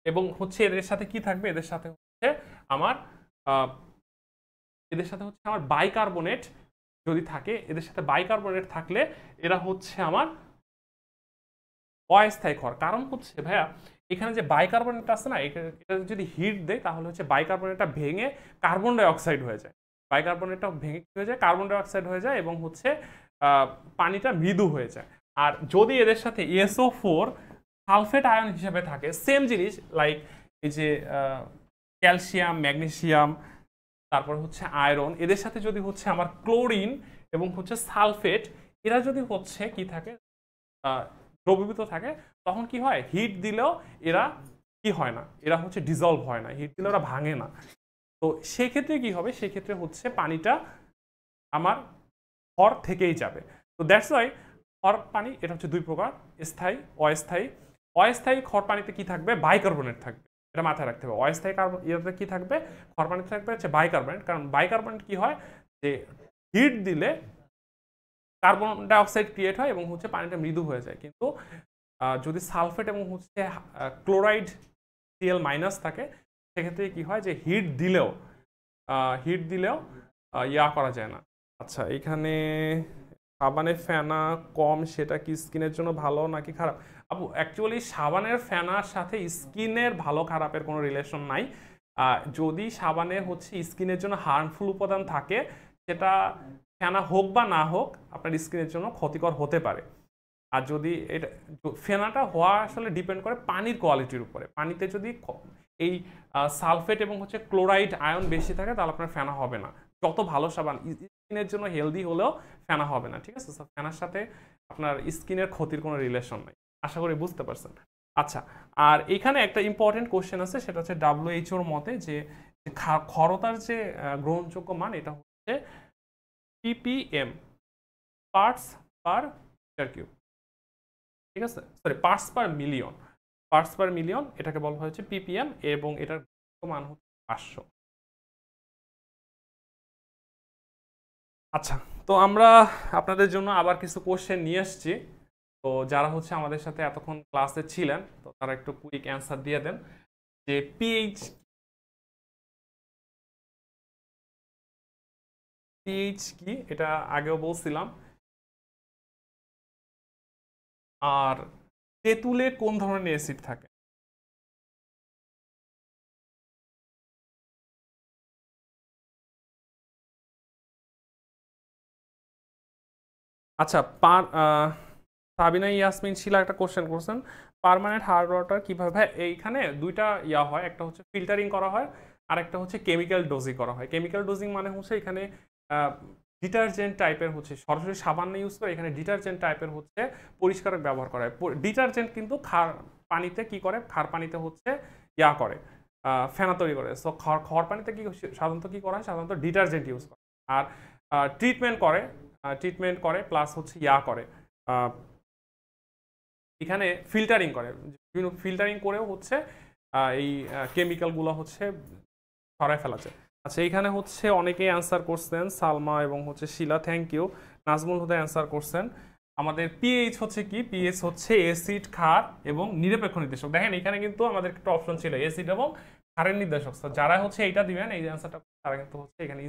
এবং হচ্ছে এদের সাথে কি থাকবে? এদের সাথে হচ্ছে আমার বাইকার্বনেট যদি থাকে, এদের সাথে বাইকার্বনেট থাকলে এরা হচ্ছে আমার অস্থায়ী ক্ষর। কারণ হচ্ছে ভাইয়া, এখানে যে বাইকার্বনেট আছে না, এটা যদি হিট দেয় তাহলে হচ্ছে বাইকার্বনেটটা ভেঙে কার্বন ডাই অক্সাইড হয়ে যায়। বাইকার্বনেটটা ভেঙে কি হয়ে যায়? কার্বন ডাই অক্সাইড হয়ে যায়, এবং হচ্ছে পানিটা মৃদু হয়ে যায়। আর যদি এদের সাথে SO4 সালফেট আয়ন হিসেবে থাকে, সেম জিনিস লাইক এই যে ক্যালসিয়াম, ম্যাগনেসিয়াম, তারপর হচ্ছে আয়রন, এদের সাথে যদি হচ্ছে আমার ক্লোরিন এবং হচ্ছে সালফেট, এরা যদি হচ্ছে কি থাকে? দ্রবীভূত থাকে, তখন কি হয়? হিট দিলেও এরা কি হয় না? এরা হচ্ছে ডিজলভ হয় না, হিট দিলে ওরা ভাঙে না। তো সেক্ষেত্রে কি হবে? সেক্ষেত্রে হচ্ছে পানিটা আমার ক্ষর থেকেই যাবে। তো দ্যাটস ওয়াই ক্ষর পানি এটা হচ্ছে দুই প্রকার, স্থায়ী, অস্থায়ী। অস্থায়ী ক্ষর পানিতে কি থাকবে? বাইকার্বনেট থাকবে, এটা মাথায় রাখতে হবে। অস্থায়ী ইয়েতে কি থাকবে? ক্ষর পানিতে থাকবে হচ্ছে বাইকার্বনেট। কারণ বাইকার্বনেট কি হয়? যে হিট দিলে কার্বন ডাইঅক্সাইড ক্রিয়েট হয় এবং হচ্ছে পানিটা মৃদু হয়ে যায়। কিন্তু যদি সালফেট এবং হচ্ছে ক্লোরাইড Cl মাইনাস থাকে, সেক্ষেত্রে কি হয়? যে হিট দিলেও ইয়া করা যায় না। আচ্ছা, এখানে সাবানের ফেনা কম, সেটা কি স্কিনের জন্য ভালো নাকি খারাপ? আপু, অ্যাকচুয়ালি সাবানের ফেনার সাথে স্কিনের ভালো খারাপের কোনো রিলেশন নাই। যদি সাবানে হচ্ছে স্কিনের জন্য হার্মফুল উপাদান থাকে, সেটা ফেনা হোক বা না হোক আপনার স্কিনের জন্য ক্ষতিকর হতে পারে। আর যদি এটা ফেনাটা হওয়া আসলে ডিপেন্ড করে পানির কোয়ালিটির উপরে। পানিতে যদি এই সালফেট এবং হচ্ছে ক্লোরাইড আয়ন বেশি থাকে, তাহলে আপনার ফেনা হবে না। যত ভালো সাবান স্কিনের জন্য হেলদি হলেও ফেনা হবে না, ঠিক আছে? ফেনার সাথে আপনার স্কিনের ক্ষতির কোনো রিলেশন নাই। আশা করি বুঝতে পারছেন। আচ্ছা, আর এখানে একটা ইম্পর্টেন্ট কোশ্চেন আছে, সেটা হচ্ছে WHO মতে যে ক্ষরতার যে গ্রহণযোগ্য মান, এটা হচ্ছে ppm, parts per meter cube, ঠিক আছে? সরি, পার্টস পার মিলিয়ন, এটাকে বলা হয়েছে ppm, এবং এটার মান হচ্ছে 500। আচ্ছা, তো আমরা আপনাদের জন্য আবার কিছু কোশ্চেন নিয়ে এসেছি। তো যারা হচ্ছে আমাদের সাথে এতক্ষণ ক্লাসে ছিলেন, তো তারা একটু কুইক অ্যান্সার দিয়ে দেন যে পিএইচ পিএইচ কি এটা আগেও বলছিলাম। আর তেঁতুলে কোন ধরনের অ্যাসিড থাকে? আচ্ছা, সাবিনা ইয়াসমিন শিলা একটা কোশ্চেন করছেন, পার্মানেন্ট হার্ড ওয়াটার কিভাবে? ভাই এইখানে দুইটা ইয়া হয়, একটা হচ্ছে ফিল্টারিং করা হয় আর একটা হচ্ছে কেমিক্যাল ডোজিং করা হয়। কেমিক্যাল ডোজিং মানে হচ্ছে এখানে ডিটারজেন্ট টাইপের হচ্ছে সরাসরি সাবান ইউজ করে, এখানে ডিটারজেন্ট টাইপের হচ্ছে পরিষ্কারক ব্যবহার করা হয়। ডিটারজেন্ট কিন্তু খার পানিতে কি করে, খার পানিতে হচ্ছে ইয়া করে, ফেনা তৈরি করে। সো খাওয়ার পানিতে কি সাধারণত কি করা হয়, সাধারণত ডিটারজেন্ট ইউজ করে। আর ট্রিটমেন্ট করে প্লাস হচ্ছে ইয়া করে, এখানে ফিল্টারিং করে, বিভিন্ন ফিল্টারিং করেও হচ্ছে এই কেমিক্যালগুলো হচ্ছে সরাই ফেলা যায়। আচ্ছা, এখানে হচ্ছে অনেকেই অ্যান্সার করছেন, সালমা এবং হচ্ছে Shila, thank you. Nazmul Huda answer করছেন। আমাদের পিএইচ হচ্ছে কি? পিএইচ হচ্ছে অ্যাসিড, ক্ষার এবং নিরপেক্ষ নির্দেশক। দেখেন এখানে কিন্তু আমাদের একটা অপশন ছিল অ্যাসিড এবং ক্ষারের নির্দেশক। যারা হচ্ছে এইটা দিবেন, এই অ্যান্সারটা, তারা কিন্তু হচ্ছে এখানে।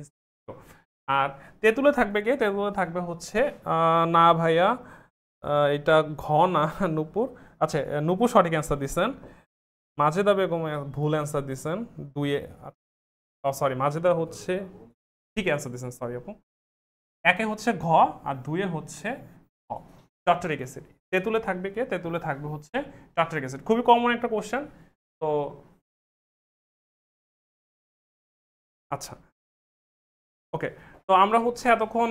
আর তেঁতুলে থাকবে কে? তেঁতুলে থাকবে হচ্ছে না ভাইয়া, এটা ঘ না, নূপুর। আচ্ছা, নূপুর সঠিক অ্যান্সার দিচ্ছেন। মাজেদা বেগম ভুল অ্যান্সার দিচ্ছেন। দুইয়ে, সরি, মাজেদা হচ্ছে ঠিক অ্যান্সার দিচ্ছেন, সরি আপু। একে হচ্ছে ঘ আর দুইয়ে হচ্ছে খ, টার্টারিক অ্যাসিড। তেঁতুলে থাকবে কে? তেঁতুলে থাকবে হচ্ছে টার্টারিক অ্যাসিড। খুবই কমন একটা কোশ্চেন। তো আচ্ছা, ওকে। তো আমরা হচ্ছে এতক্ষণ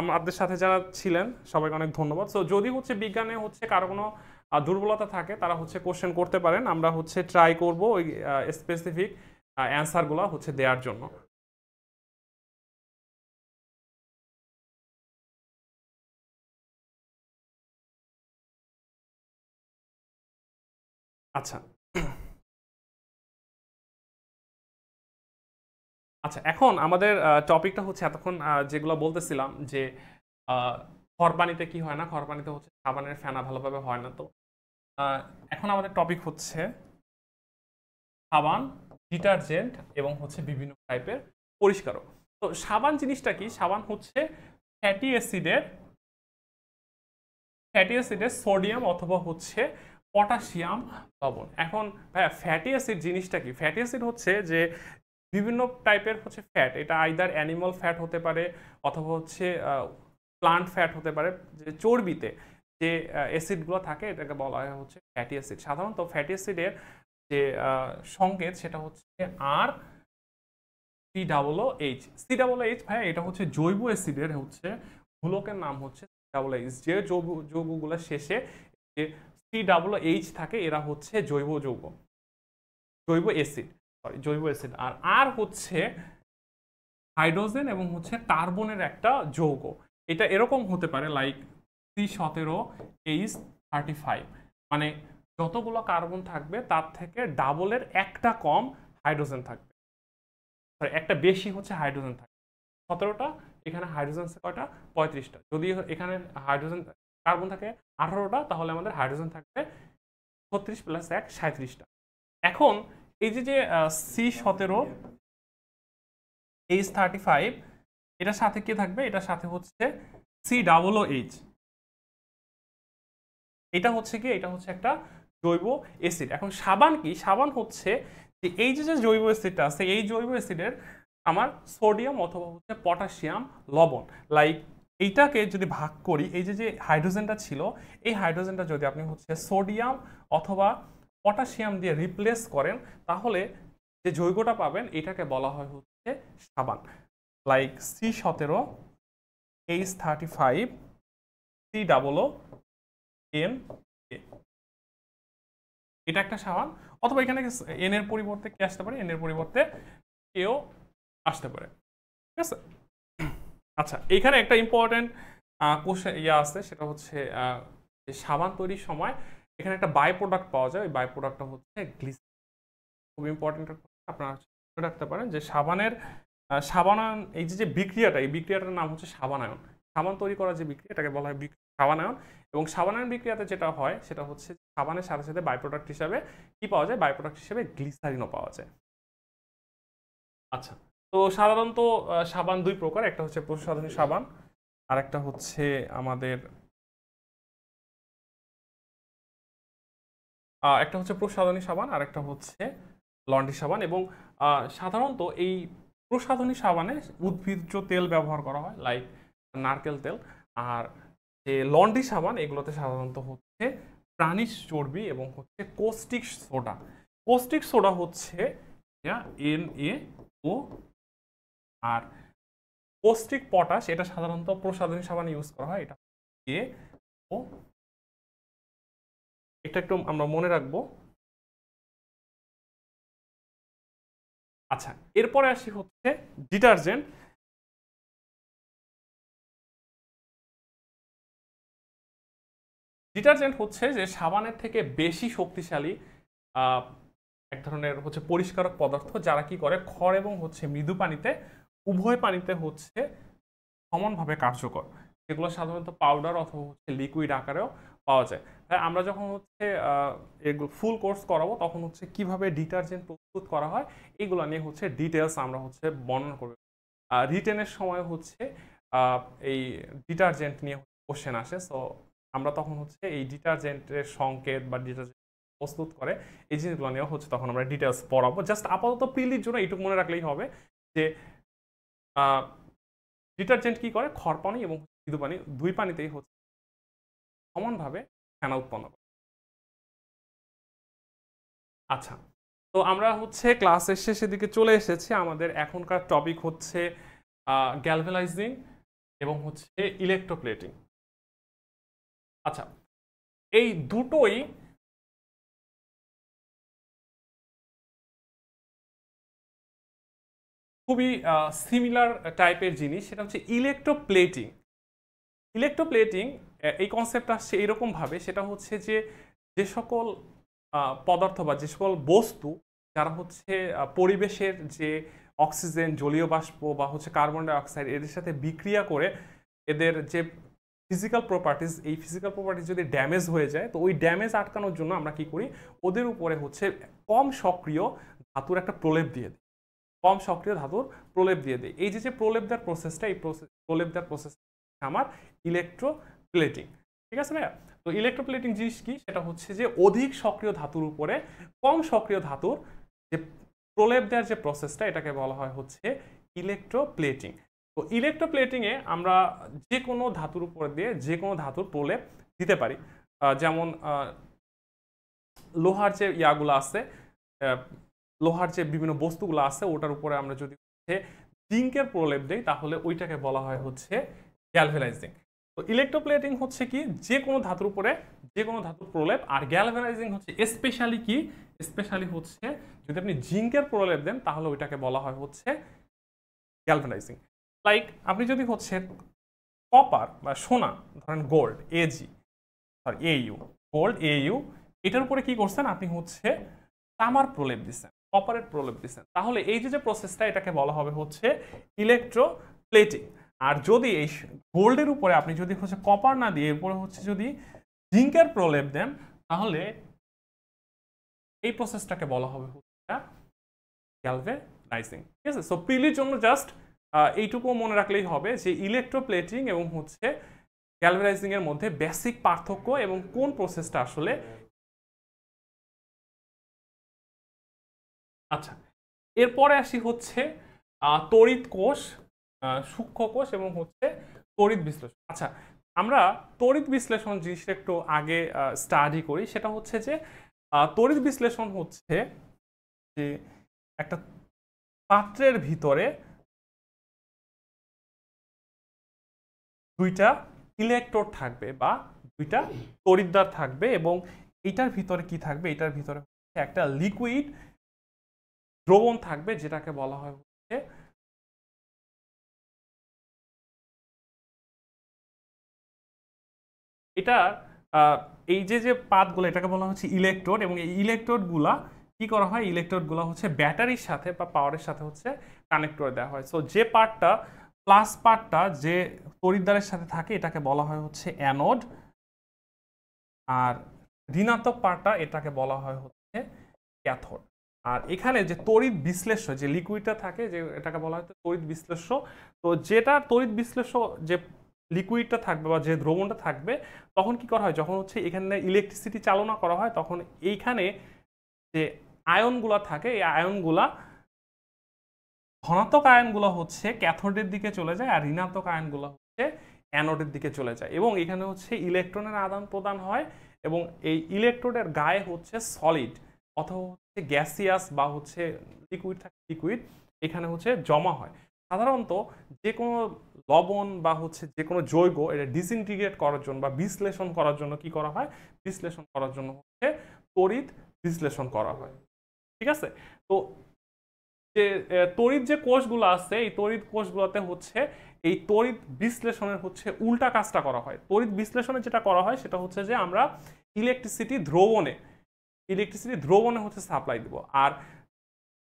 আমাদের সাথে যারা ছিলেন সবাইকে অনেক ধন্যবাদ। সো যদি হচ্ছে বিজ্ঞানে হচ্ছে কারো কোনো দুর্বলতা থাকে, তারা হচ্ছে কোশ্চেন করতে পারেন। আমরা হচ্ছে ট্রাই করব ওই স্পেসিফিক অ্যান্সারগুলো হচ্ছে দেওয়ার জন্য। আচ্ছা, আচ্ছা, এখন আমাদের টপিকটা হচ্ছে এতক্ষণ যেগুলো বলতেছিলাম যে খড়পানিতে কি হয় না, খড়পানিতে হচ্ছে সাবানের ফেনা ভালোভাবে হয় না। তো এখন আমাদের টপিক হচ্ছে সাবান, ডিটারজেন্ট এবং হচ্ছে বিভিন্ন টাইপের পরিষ্কারক। তো সাবান জিনিসটা কি? সাবান হচ্ছে ফ্যাটি অ্যাসিডের সোডিয়াম অথবা হচ্ছে পটাশিয়াম লবণ। এখন ভাইয়া ফ্যাটি অ্যাসিড জিনিসটা কি? ফ্যাটি অ্যাসিড হচ্ছে যে বিভিন্ন টাইপের হচ্ছে ফ্যাট, এটা আইদার অ্যানিমাল ফ্যাট হতে পারে অথবা হচ্ছে প্লান্ট ফ্যাট হতে পারে। যে চর্বিতে যে অ্যাসিডগুলো থাকে এটাকে বলা হয় হচ্ছে ফ্যাটি অ্যাসিড। সাধারণত ফ্যাটি অ্যাসিডের যে সংকেত সেটা হচ্ছে আর COOH। COOH ভাইয়া এটা হচ্ছে জৈব অ্যাসিডের হচ্ছে মূলকের নাম হচ্ছে COOH। যে যৌগগুলো শেষে যে COOH থাকে এরা হচ্ছে জৈব অ্যাসিড, সরি জৈব অ্যাসিড। আর হচ্ছে হাইড্রোজেন এবং হচ্ছে কার্বনের একটা যৌগ। এটা এরকম হতে পারে লাইক C17H35, মানে যতগুলো কার্বন থাকবে তার থেকে ডাবলের একটা কম হাইড্রোজেন থাকবে, সরি একটা বেশি হচ্ছে হাইড্রোজেন থাকবে। 17টা, এখানে হাইড্রোজেন কয়টা? 35টা। যদি এখানে হাইড্রোজেন কার্বন থাকে 18টা, তাহলে আমাদের হাইড্রোজেন থাকবে 36 + 1 37টা। এখন এই যে C17H35, এটার সাথে কে থাকবে? এটার সাথে হচ্ছে COOH। এটা হচ্ছে কি? এটা হচ্ছে একটা জৈব অ্যাসিড। এখন সাবান কি? সাবান হচ্ছে যে এই যে জৈব অ্যাসিডটা আছে, এই জৈব অ্যাসিডের আমার সোডিয়াম অথবা হচ্ছে পটাশিয়াম লবণ, লাইক এইটাকে যদি ভাগ করি, এই যে হাইড্রোজেনটা ছিল, এই হাইড্রোজেনটা যদি আপনি হচ্ছে সোডিয়াম অথবা পটাশিয়াম দিয়ে রিপ্লেস করেন, তাহলে যে যৌগটা পাবেন এটাকে বলা হয় হচ্ছে সাবান। লাইক C17H35 COON, এটা একটা সাবান। অথবা এখানে এন এর পরিবর্তে কি আসতে পারে? এন এর পরিবর্তে কেও আসতে পারে। ঠিক আছে? আচ্ছা, এখানে একটা ইম্পর্টেন্ট কোশ্চেন আছে, সেটা হচ্ছে যে সাবান তৈরির সময় এখানে একটা বাই প্রোডাক্ট পাওয়া যায়। ওই বাই প্রোডাক্টটা হচ্ছে গ্লিসারিন। খুব ইম্পর্টেন্ট, আপনারা মনে রাখতে পারেন যে সাবানায়ন, এই যে বিক্রিয়াটা, এই বিক্রিয়াটার নাম হচ্ছে সাবানায়ন। সাবান তৈরি করার যে বিক্রিয়া, এটাকে বলা হয় সাবানায়ন। এবং সাবানায়ন বিক্রিয়াতে যেটা হয় সেটা হচ্ছে সাবানের সাথে সাথে বাই প্রোডাক্ট হিসাবে কি পাওয়া যায়? বাই প্রোডাক্ট হিসেবে গ্লিসারিনও পাওয়া যায়। আচ্ছা, তো সাধারণত সাবান দুই প্রকার, একটা হচ্ছে প্রসাধনী সাবান আর একটা হচ্ছে আমাদের একটা হচ্ছে প্রসাধনী সাবান আর একটা হচ্ছে লন্ড্রি সাবান। এবং সাধারণত এই প্রসাধনী সাবানে উদ্ভিজ্জ তেল ব্যবহার করা হয়, লাইক নারকেল তেল। আর যে লন্ড্রি সাবান এগুলোতে সাধারণত হচ্ছে প্রাণীজ চর্বি এবং হচ্ছে কোস্টিক সোডা। কোস্টিক সোডা হচ্ছে NaO, আর কোস্টিক পটাশ এটা সাধারণত প্রসাধনী সাবানে ইউজ করা হয়, এটা AO। এটা একটু আমরা মনে রাখবো। আচ্ছা, এরপরে আসি হচ্ছে ডিটারজেন্ট। ডিটারজেন্ট হচ্ছে যে সাবানের থেকে বেশি শক্তিশালী এক ধরনের হচ্ছে পরিষ্কারক পদার্থ, যারা কি করে খড় এবং হচ্ছে মৃদু পানিতে, উভয় পানিতে হচ্ছে সমানভাবে কার্যকর। সেগুলো সাধারণত পাউডার অথবা হচ্ছে লিকুইড আকারেও পাওয়া যায়। আমরা যখন হচ্ছে এগুলো ফুল কোর্স করাবো তখন হচ্ছে কিভাবে ডিটারজেন্ট প্রস্তুত করা হয় এগুলো নিয়ে হচ্ছে ডিটেলস আমরা হচ্ছে বর্ণনা করব। রিটেনের সময় হচ্ছে এই ডিটারজেন্ট নিয়ে কোশ্চেন আসে, সো আমরা তখন হচ্ছে এই ডিটারজেন্টের সংকেত বা ডিটারজেন্ট প্রস্তুত করে এই জিনিসগুলো নিয়ে হচ্ছে তখন আমরা ডিটেলস পড়াবো। জাস্ট আপাতত প্রিলির জন্য এইটুকু মনে রাখলেই হবে যে ডিটারজেন্ট কি করে, খড় পানি এবং মৃদু পানি দুই পানিতেই হচ্ছে সমানভাবে ফেনা উৎপন্ন করে। আচ্ছা, তো আমরা হচ্ছে ক্লাসের শেষের দিকে চলে এসেছি। আমাদের এখনকার টপিক হচ্ছে গ্যালভানাইজিং এবং হচ্ছে ইলেকট্রোপ্লেটিং। আচ্ছা, এই দুটোই খুবই সিমিলার টাইপের জিনিস। সেটা হচ্ছে ইলেকট্রোপ্লেটিং। ইলেকট্রোপ্লেটিং এই কনসেপ্ট আসছে এরকমভাবে, সেটা হচ্ছে যে যে সকল পদার্থ বা যে সকল বস্তু যারা হচ্ছে পরিবেশের যে অক্সিজেন, জলীয় বাষ্প বা হচ্ছে কার্বন ডাই অক্সাইড এদের সাথে বিক্রিয়া করে এদের যে ফিজিক্যাল প্রপার্টিজ, এই ফিজিক্যাল প্রপার্টিজ যদি ড্যামেজ হয়ে যায় তো ওই ড্যামেজ আটকানোর জন্য আমরা কি করি, ওদের উপরে হচ্ছে কম সক্রিয় ধাতুর একটা প্রলেপ দিয়ে দিই। কম সক্রিয় ধাতুর প্রলেপ দিয়ে দিই। এই যে প্রলেপ দেওয়ার প্রসেসটা, এই প্রলেপ দেওয়ার প্রসেস আমার ইলেকট্রোপ্লেটিং। ঠিক আছে ভাইয়া? তো ইলেকট্রোপ্লেটিং জিনিস কি, সেটা হচ্ছে যে অধিক সক্রিয় ধাতুর উপরে কম সক্রিয় ধাতুর যে প্রলেপ দেওয়ার যে প্রসেসটা, এটাকে বলা হয় হচ্ছে ইলেকট্রোপ্লেটিং। তো ইলেকট্রোপ্লেটিংয়ে আমরা যে কোনো ধাতুর উপর দিয়ে যে কোনো ধাতুর প্রলেপ দিতে পারি। যেমন লোহার যে ইয়াগুলো আছে, লোহার যে বিভিন্ন বস্তুগুলো আছে ওটার উপরে আমরা যদি হচ্ছে জিঙ্কের প্রলেপ দেই তাহলে ওইটাকে বলা হয় হচ্ছে গ্যালভানাইজিং। তো ইলেকট্রোপ্লেটিং হচ্ছে কি, যে কোনো ধাতুর উপরে যে কোনো ধাতুর প্রলেপ। আর গ্যালভানাইজিং হচ্ছে স্পেশালি কি, স্পেশালি হচ্ছে যদি আপনি জিঙ্কের প্রলেপ দেন তাহলে ওইটাকে বলা হয় হচ্ছে গ্যালভানাইজিং। লাইক আপনি যদি হচ্ছে কপার বা সোনা, ধরেন গোল্ড AU, গোল্ড AU, এটার উপরে কি করছেন আপনি হচ্ছে তামার প্রলেপ দিচ্ছেন, কপারের প্রলেপ দিচ্ছেন, তাহলে এই যে প্রসেসটা এটাকে বলা হবে হচ্ছে ইলেকট্রোপ্লেটিং। আর যদি এই গোল্ডের উপরে আপনি যদি হচ্ছে কপার না দিয়ে এরপরে হচ্ছে যদি জিঙ্কের প্রলেপ দেন তাহলে এই প্রসেসটাকে বলা হবে হচ্ছে গ্যালভানাইজিং। ঠিক আছে? সো প্রিলির জন্য জাস্ট এইটুকু মনে রাখলেই হবে যে ইলেকট্রোপ্লেটিং এবং হচ্ছে গ্যালভানাইজিং এর মধ্যে বেসিক পার্থক্য এবং কোন প্রসেসটা আসলে। আচ্ছা, এরপরে আসি হচ্ছে তড়িৎ কোষ, সূক্ষ্ম কোষ এবং হচ্ছে তড়িৎ বিশ্লেষণ। আচ্ছা, আমরা তড়িৎ বিশ্লেষণ জিনিসটা একটু আগে স্টাডি করি। সেটা হচ্ছে যে তড়িৎ বিশ্লেষণ হচ্ছে যে একটা পাত্রের ভিতরে দুইটা ইলেকট্রোড থাকবে বা দুইটা তড়িৎদ্বার থাকবে এবং এটার ভিতরে কি থাকবে, এটার ভিতরে একটা লিকুইড দ্রবণ থাকবে যেটাকে বলা হয় হচ্ছে এটা এই যে পাতগুলো এটাকে বলা হচ্ছে ইলেকট্রোড। এবং এই ইলেকট্রোডগুলা কি করা হয়, ইলেকট্রোডগুলো হচ্ছে ব্যাটারির সাথে বা পাওয়ারের সাথে হচ্ছে কানেক্ট করে দেওয়া হয়। সো যে পার্টটা প্লাস পার্টটা যে তড়িৎদ্বারের সাথে থাকে এটাকে বলা হয় হচ্ছে অ্যানোড, আর ঋণাত্মক পার্টটা এটাকে বলা হয় হচ্ছে ক্যাথোড। আর এখানে যে তড়িৎ বিশ্লেষ্য যে লিকুইডটা থাকে, যে এটাকে বলা হয় তড়িৎ বিশ্লেষ্য। তো যেটা তড়িৎ বিশ্লেষ্য যে লিকুইডটা থাকবে বা যে দ্রবণটা থাকবে, তখন কি করা হয়, যখন হচ্ছে এখানে ইলেকট্রিসিটি চালনা করা হয়, তখন এইখানে যে আয়নগুলা থাকে, এই আয়নগুলা, ধনাত্মক আয়নগুলো হচ্ছে ক্যাথোডের দিকে চলে যায় আর ঋণাত্মক আয়নগুলো হচ্ছে অ্যানোডের দিকে চলে যায়, এবং এখানে হচ্ছে ইলেকট্রনের আদান প্রদান হয়, এবং এই ইলেকট্রোডের গায়ে হচ্ছে সলিড অথবা হচ্ছে গ্যাসিয়াস বা হচ্ছে লিকুইড থাকে, লিকুইড এখানে হচ্ছে জমা হয়। সাধারণত যে কোনো লবণ বা হচ্ছে যে কোনো যৌগ এটা ডিসইন্টিগ্রেট করার জন্য বা বিশ্লেষণ করার জন্য কি করা হয়, বিশ্লেষণ করার জন্য হচ্ছে তড়িৎ বিশ্লেষণ করা হয়। ঠিক আছে? তো যে তড়িৎ যে কোষগুলো আছে, এই তড়িৎ কোষগুলোতে হচ্ছে এই তড়িৎ বিশ্লেষণের হচ্ছে উল্টা কাজটা করা হয়। তড়িৎ বিশ্লেষণে যেটা করা হয় সেটা হচ্ছে যে আমরা ইলেকট্রিসিটি দ্রবণে হচ্ছে সাপ্লাই দিব, আর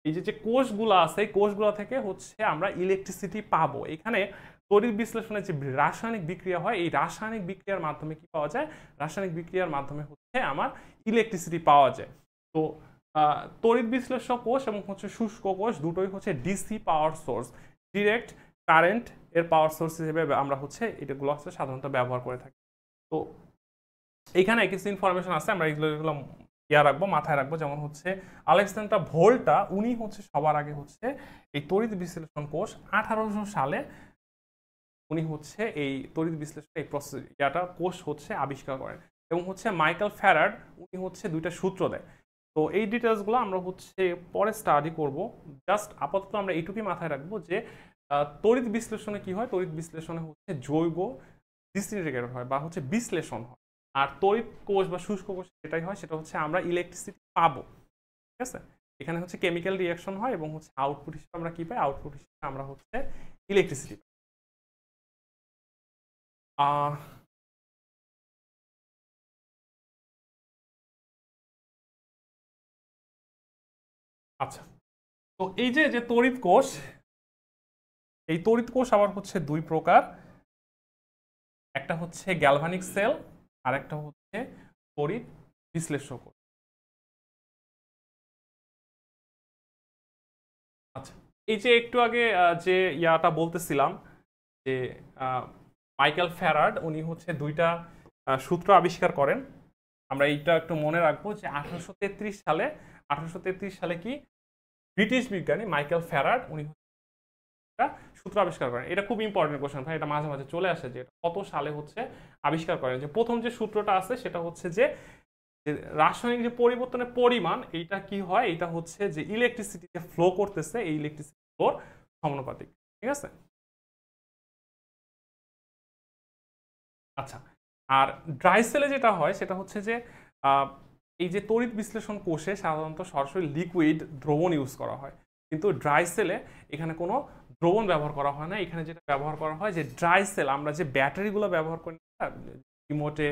এই যে কোষগুলো আছে এই কোষগুলো থেকে হচ্ছে আমরা ইলেকট্রিসিটি পাবো। এখানে তড়িৎ বিশ্লেষণের যে রাসায়নিক বিক্রিয়া হয়, এই রাসায়নিক বিক্রিয়ার মাধ্যমে কি পাওয়া যায়, রাসায়নিক বিক্রিয়ার মাধ্যমে হচ্ছে আমার ইলেকট্রিসিটি পাওয়া যায়। তো তড়িৎ বিশ্লেষ্য কোষ এবং হচ্ছে শুষ্ক কোষ দুটোই হচ্ছে DC power source, direct current এর পাওয়ার সোর্স হিসেবে আমরা হচ্ছে এটাগুলো হচ্ছে সাধারণত ব্যবহার করে থাকি। তো এখানে কিছু ইনফরমেশন আছে, আমরা এগুলো রাখবো, মাথায় রাখবো। যেমন হচ্ছে আলেকজান্ডার ভোল্টা, উনি হচ্ছে সবার আগে হচ্ছে এই তড়িৎ বিশ্লেষণ কোষ 1800 সালে উনি হচ্ছে এই তড়িৎ বিশ্লেষণ এই কোষ হচ্ছে আবিষ্কার করেন, এবং হচ্ছে মাইকেল ফ্যারাড উনি হচ্ছে দুইটা সূত্র দেয়। তো এই ডিটেলসগুলো আমরা হচ্ছে পরে স্টাডি করব। জাস্ট আপাতত আমরা এইটুকুই মাথায় রাখবো যে তড়িৎ বিশ্লেষণে কি হয়, তড়িৎ বিশ্লেষণে হচ্ছে যৌগ ডিসইন্টিগ্রেট হয় বা হচ্ছে বিশ্লেষণ হয়, আর তড়িৎ কোষ বা শুষ্ক কোষ যেটাই হয় সেটা হচ্ছে আমরা ইলেকট্রিসিটি পাবো। ঠিক আছে? এখানে হচ্ছে কেমিক্যাল রিঅ্যাকশন হয় এবং হচ্ছে আউটপুট হিসেবে আমরা কি পাই, আউটপুট হিসেবে আমরা হচ্ছে ইলেকট্রিসিটি পাই। আচ্ছা, তো এই যে তড়িৎ কোষ, এই তড়িৎ কোষ আবার হচ্ছে দুই প্রকার, একটা হচ্ছে গ্যালভানিক সেল আর একটা হচ্ছে তড়িৎ বিশ্লেষ্য কোষ। আচ্ছা, এই যে একটু আগে যে ইয়াটা বলতেছিলাম যে মাইকেল ফ্যারাড উনি হচ্ছে দুইটা সূত্র আবিষ্কার করেন। আমরা এইটা একটু মনে রাখবো যে 1833 সালে কি ব্রিটিশ বিজ্ঞানী মাইকেল ফ্যারাড উনি একটা সূত্র আবিষ্কার করেন। এটা খুব ইম্পর্টেন্ট কোশ্চেন ভাই, এটা মাঝে মাঝে চলে আসে যে কত সালে হচ্ছে আবিষ্কার করেন। যে প্রথম যে সূত্রটা আছে সেটা হচ্ছে যে রাসায়নিক যে পরিবর্তনের পরিমাণ এইটা কি হয়, এটা হচ্ছে যে ইলেকট্রিসিটি যে ফ্লো করতেছে এই ইলেকট্রিসিটি ফ্লোর সমানুপাতিক। ঠিক আছে? আচ্ছা, আর ড্রাই সেলে যেটা হয় সেটা হচ্ছে যে এই যে তড়িৎ বিশ্লেষণ কোষে সাধারণত সরাসরি লিকুইড দ্রবণ ইউজ করা হয়, কিন্তু ড্রাই সেলে এখানে কোনো দ্রবণ ব্যবহার করা হয় না। এখানে যেটা ব্যবহার করা হয় যে ড্রাই সেল আমরা যে ব্যাটারিগুলো ব্যবহার করি রিমোটে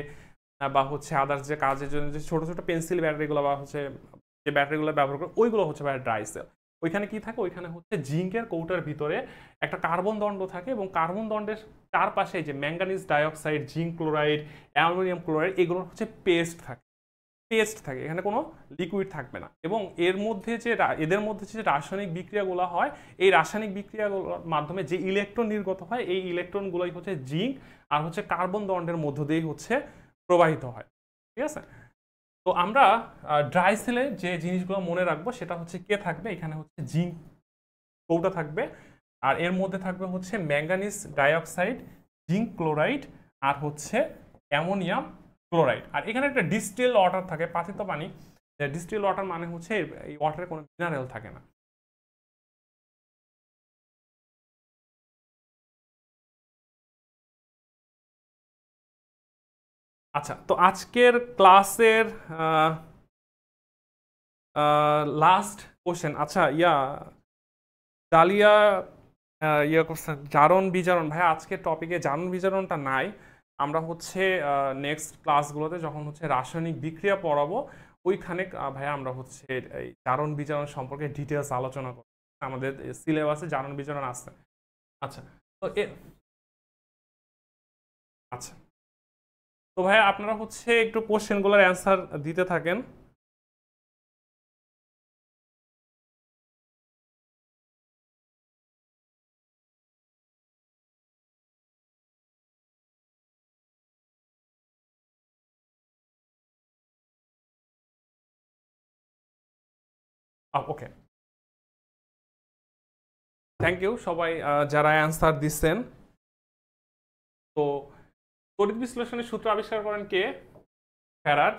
বা হচ্ছে আদার্স যে কাজের জন্য যে ছোট ছোট পেন্সিল ব্যাটারিগুলো বা হচ্ছে যে ব্যাটারিগুলো ব্যবহার করে ওইগুলো হচ্ছে ড্রাই সেল। ওইখানে কি থাকে, ওইখানে হচ্ছে জিঙ্কের কৌটার ভিতরে একটা কার্বন দণ্ড থাকে, এবং কার্বন দণ্ডের চারপাশে যে manganese dioxide, zinc chloride, aluminium chloride এগুলোর হচ্ছে পেস্ট থাকে, এখানে কোনো লিকুইড থাকবে না। এবং এদের মধ্যে যে রাসায়নিক বিক্রিয়াগুলো হয়, এই রাসায়নিক বিক্রিয়াগুলোর মাধ্যমে যে ইলেকট্রন নির্গত হয় এই ইলেকট্রনগুলোই হচ্ছে জিঙ্ক আর হচ্ছে কার্বন দণ্ডের মধ্য দিয়েই হচ্ছে প্রবাহিত হয়। ঠিক আছে? তো আমরা ড্রাই সেলে যে জিনিসগুলো মনে রাখবো সেটা হচ্ছে কে থাকবে, এখানে হচ্ছে জিঙ্ক কৌটা থাকবে, আর এর মধ্যে থাকবে হচ্ছে ম্যাঙ্গানিজ ডাইঅক্সাইড, জিঙ্ক ক্লোরাইড আর হচ্ছে অ্যামোনিয়াম ক্লোরাইড। আর এখানে একটা ডিস্টিল ওয়াটার থাকে, পাতিত পানি। ডিস্টিল ওয়াটার মানে হচ্ছে এই ওয়াটারে কোনো মিনারেল থাকে না। আচ্ছা, তো আজকের ক্লাসের লাস্ট কোশ্চেন, আচ্ছা ডালিয়া করছেন জারণ বিজারণ। ভাই আজকের টপিকে জারণ বিজারণটা নাই, আমরা হচ্ছে নেক্সট ক্লাসগুলোতে যখন হচ্ছে রাসায়নিক বিক্রিয়া পড়াবো ওইখানে ভাইয়া আমরা হচ্ছে এই জারণ বিজারণ সম্পর্কে ডিটেলস আলোচনা করব। আমাদের সিলেবাসে জারণ বিজারণ আছে। আচ্ছা, তো আচ্ছা, তো ভাইয়া আপনারা হচ্ছে একটু কোশ্চেনগুলোর অ্যান্সার দিতে থাকেন। ওকে, থ্যাংক ইউ সবাই যারা অ্যান্সার দিচ্ছেন। তো তড়িৎ বিশ্লেষণের সূত্র আবিষ্কার করেন কে? ফ্যারাড।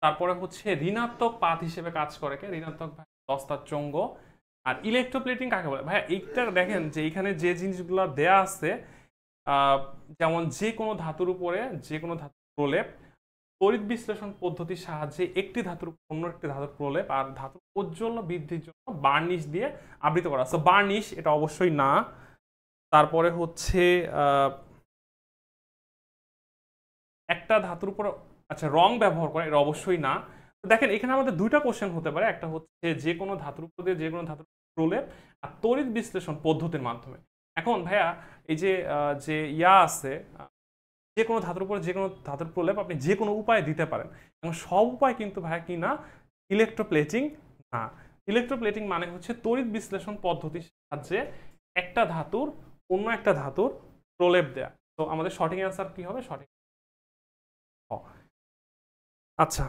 তারপরে হচ্ছে ঋণাত্মক পাত হিসেবে কাজ করে কে? ঋণাত্মক দস্তার চৌম্ব। আর ইলেকট্রোপ্লেটিং কাকে বলে? ভাইয়া এইটা দেখেন যে এইখানে যে জিনিসগুলো দেয়া আছে, যেমন যে কোনো ধাতুর উপরে যে কোনো ধাতুর প্রলেপ তড়িৎ বিশ্লেষণ পদ্ধতির সাহায্যে একটি ধাতুর অন্য একটি ধাতুর প্রলেপ আর ধাতুর ঔজ্জ্বল্য বৃদ্ধির জন্য বার্নিশ দিয়ে আবৃত করা। সো বার্নিশ এটা অবশ্যই না। তারপরে হচ্ছে একটা ধাতুর উপর আচ্ছা রং ব্যবহার করে, এটা অবশ্যই না। তো দেখেন এখানে আমাদের দুইটা কোশ্চেন হতে পারে, একটা হচ্ছে যে কোনো ধাতুর উপর দিয়ে যে কোনো ধাতুর প্রলেপ আর তড়িৎ বিশ্লেষণ পদ্ধতির মাধ্যমে। এখন ভাইয়া এই যে যে ইয়া আছে, যে কোনো ধাতুর উপরে যে কোনো ধাতুর প্রলেপ আপনি যে কোনো উপায়ে দিতে পারেন, এবং সব উপায় কিন্তু ভাইয়া কি না? ইলেকট্রোপ্লেটিং না। ইলেকট্রোপ্লেটিং মানে হচ্ছে তড়িৎ বিশ্লেষণ পদ্ধতির সাহায্যে একটা ধাতুর অন্য একটা ধাতুর প্রলেপ দেয়া। তো আমাদের সঠিক অ্যান্সার কি হবে? সঠিক। আচ্ছা,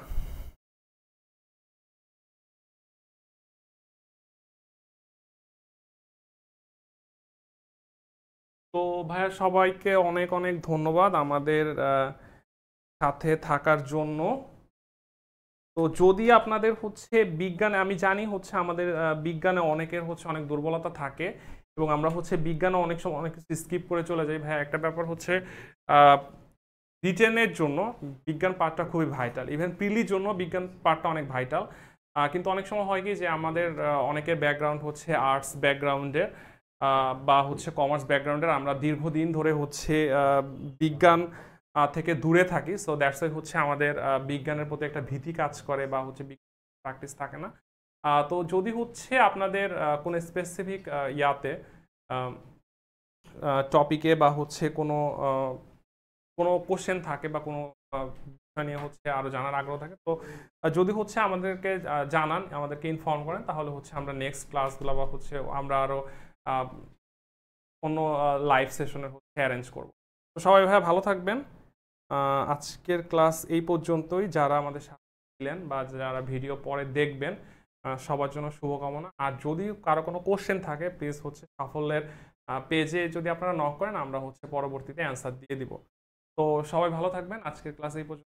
তো ভাইয়া সবাইকে অনেক অনেক ধন্যবাদ আমাদের সাথে থাকার জন্য। তো যদি আপনাদের হচ্ছে বিজ্ঞানে, আমি জানি হচ্ছে আমাদের বিজ্ঞানে অনেকের হচ্ছে অনেক দুর্বলতা থাকে এবং আমরা হচ্ছে বিজ্ঞানে অনেক সময় অনেক কিছু স্কিপ করে চলে যাই। ভাইয়া একটা ব্যাপার হচ্ছে রিটেনের জন্য বিজ্ঞান পার্টটা খুবই ভাইটাল, ইভেন প্রিলির জন্য বিজ্ঞান পার্টটা অনেক ভাইটাল। কিন্তু অনেক সময় হয় কি যে আমাদের অনেকের ব্যাকগ্রাউন্ড হচ্ছে আর্টস ব্যাকগ্রাউন্ডের বা হচ্ছে কমার্স ব্যাকগ্রাউন্ডের, আমরা দীর্ঘদিন ধরে হচ্ছে বিজ্ঞান থেকে দূরে থাকি। সো দ্যাটস ওয়াই হচ্ছে আমাদের বিজ্ঞানের প্রতি একটা ভীতি কাজ করে বা হচ্ছে প্র্যাকটিস থাকে না। তো যদি হচ্ছে আপনাদের কোনো স্পেসিফিক ইয়াতে টপিকে বা হচ্ছে কোনো কোনো কোশ্চেন থাকে বা কোনো বিষয় নিয়ে হচ্ছে আরো জানার আগ্রহ থাকে, তো যদি হচ্ছে আমাদেরকে জানান, আমাদেরকে ইনফর্ম করেন, তাহলে হচ্ছে আমরা নেক্সট ক্লাসগুলো বা হচ্ছে আমরা আরো অন্য লাইভ সেশনের হচ্ছে অ্যারেঞ্জ করব। তো সবাই ভাই ভালো থাকবেন। আজকের ক্লাস এই পর্যন্তই। যারা আমাদের সাথে ছিলেন বা যারা ভিডিও পরে দেখবেন, সবার জন্য শুভকামনা। আর যদি কারো কোনো কোশ্চেন থাকে প্লিজ হচ্ছে সাফল্যের পেজে যদি আপনারা নক করেন, আমরা হচ্ছে পরবর্তীতে অ্যান্সার দিয়ে দিব। তো সবাই ভালো থাকবেন। আজকের ক্লাস এই পর্যন্ত।